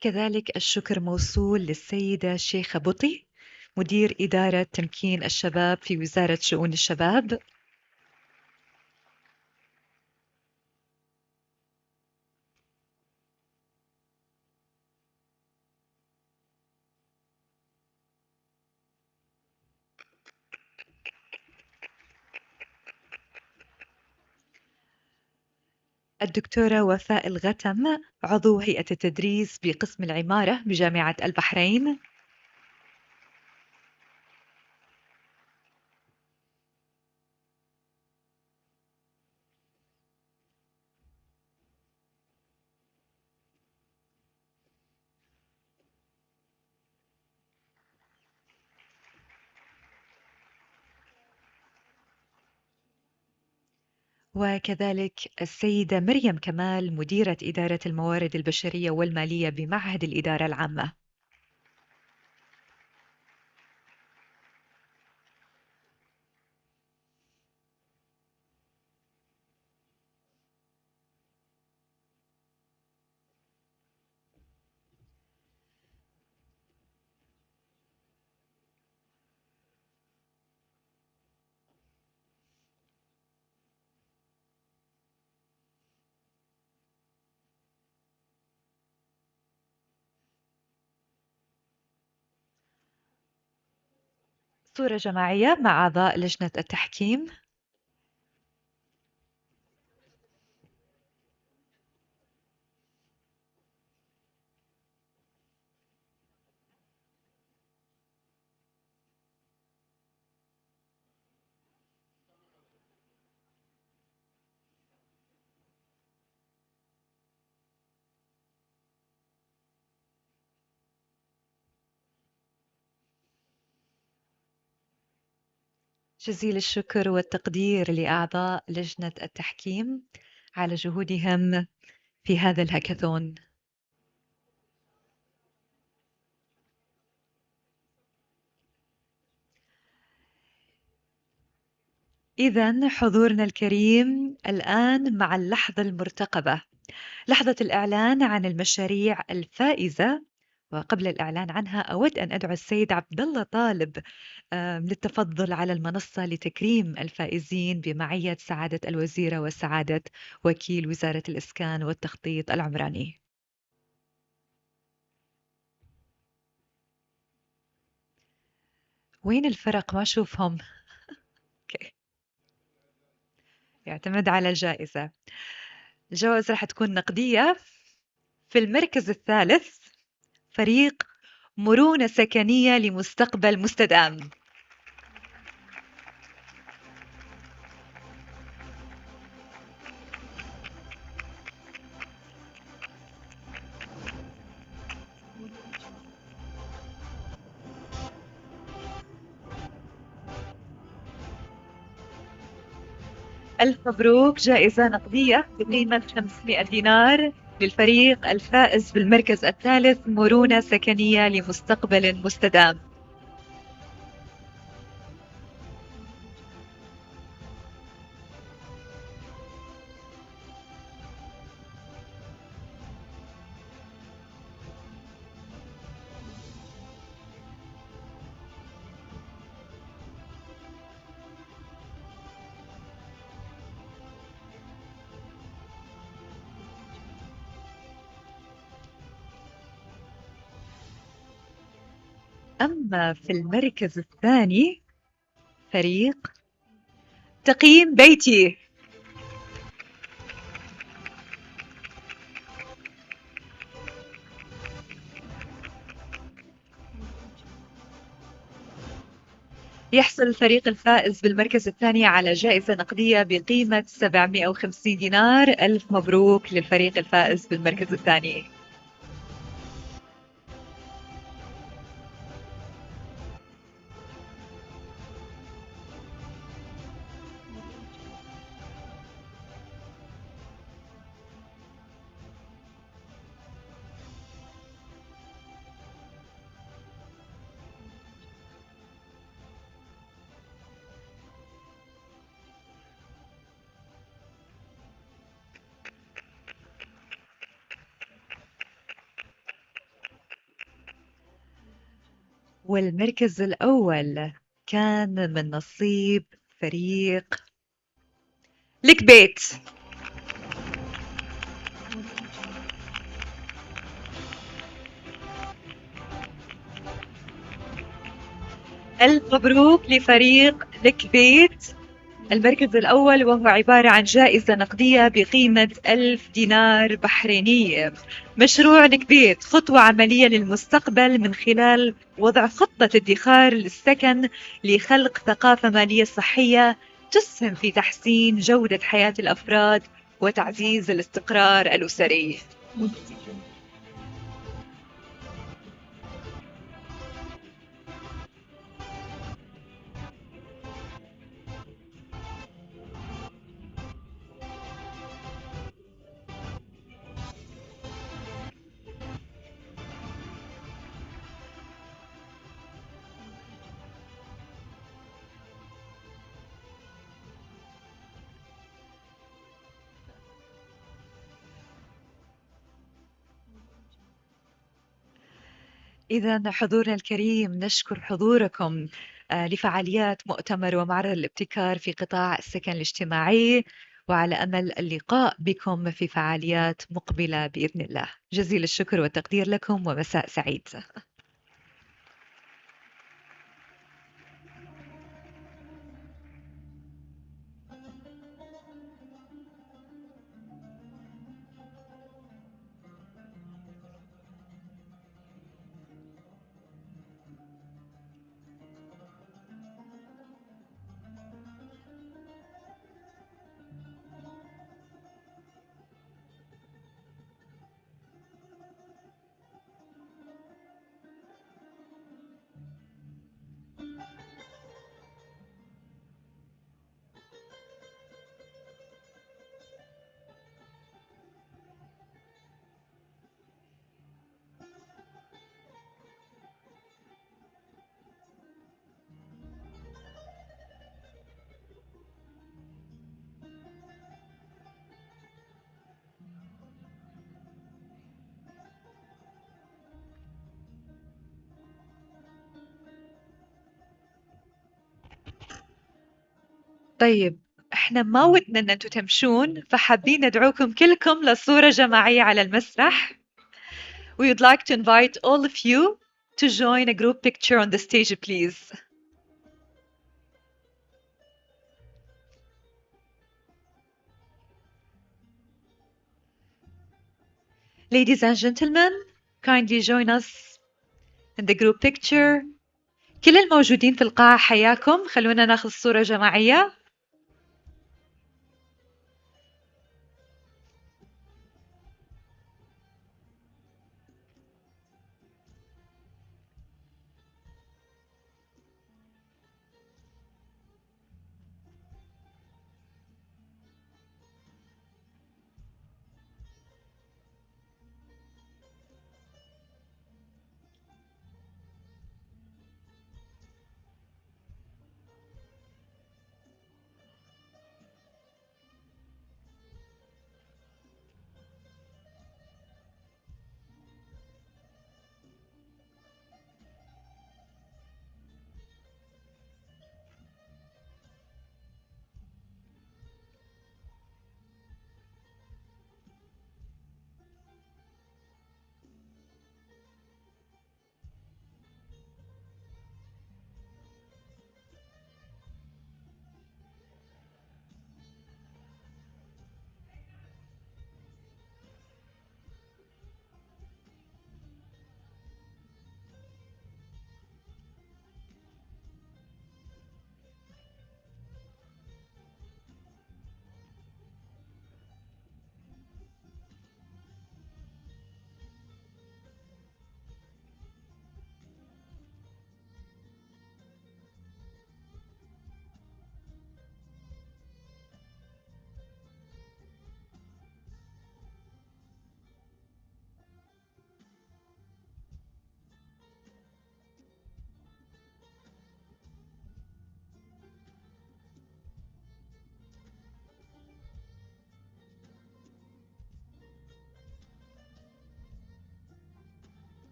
كذلك الشكر موصول للسيدة شيخة بطي مدير إدارة تمكين الشباب في وزارة شؤون الشباب. الدكتورة وفاء الغتم عضو هيئة التدريس بقسم العمارة بجامعة البحرين. وكذلك السيدة مريم كمال مديرة إدارة الموارد البشرية والمالية بمعهد الإدارة العامة. صورة جماعية مع أعضاء لجنة التحكيم. جزيل الشكر والتقدير لأعضاء لجنة التحكيم على جهودهم في هذا الهاكاثون. إذن حضورنا الكريم الآن مع اللحظة المرتقبة، لحظة الإعلان عن المشاريع الفائزة. وقبل الإعلان عنها أود أن أدعو السيد عبدالله طالب للتفضل على المنصة لتكريم الفائزين بمعية سعادة الوزيرة وسعادة وكيل وزارة الإسكان والتخطيط العمراني. وين الفرق؟ ما أشوفهم. يعتمد على الجائزة. الجوائز راح تكون نقدية. في المركز الثالث فريق مرونة سكنية لمستقبل مستدام. ألف مبروك، جائزة نقدية بقيمة 500 دينار للفريق الفائز بالمركز الثالث مرونة سكنية لمستقبل مستدام. أما في المركز الثاني فريق تقييم بيتي. يحصل الفريق الفائز بالمركز الثاني على جائزة نقدية بقيمة 750 دينار. ألف مبروك للفريق الفائز بالمركز الثاني. والمركز الأول كان من نصيب فريق الكبيت. ألف مبروك لفريق الكبيت المركز الأول، وهو عبارة عن جائزة نقدية بقيمة 1000 دينار بحريني. مشروع الكبيت خطوة عملية للمستقبل من خلال وضع خطة ادخار للسكن لخلق ثقافة مالية صحية تسهم في تحسين جودة حياة الأفراد وتعزيز الاستقرار الأسري. إذا حضورنا الكريم، نشكر حضوركم لفعاليات مؤتمر ومعرض الابتكار في قطاع السكن الاجتماعي، وعلى أمل اللقاء بكم في فعاليات مقبلة بإذن الله. جزيل الشكر والتقدير لكم، ومساء سعيد. طيب، احنا ما ودنا ان انتم تمشون، فحابين ندعوكم كلكم لصورة جماعية على المسرح. We would like to invite all of you to join a group picture on the stage, please. Ladies and gentlemen, kindly join us in the group picture. كل الموجودين في القاعة حياكم. خلونا ناخذ صورة جماعية.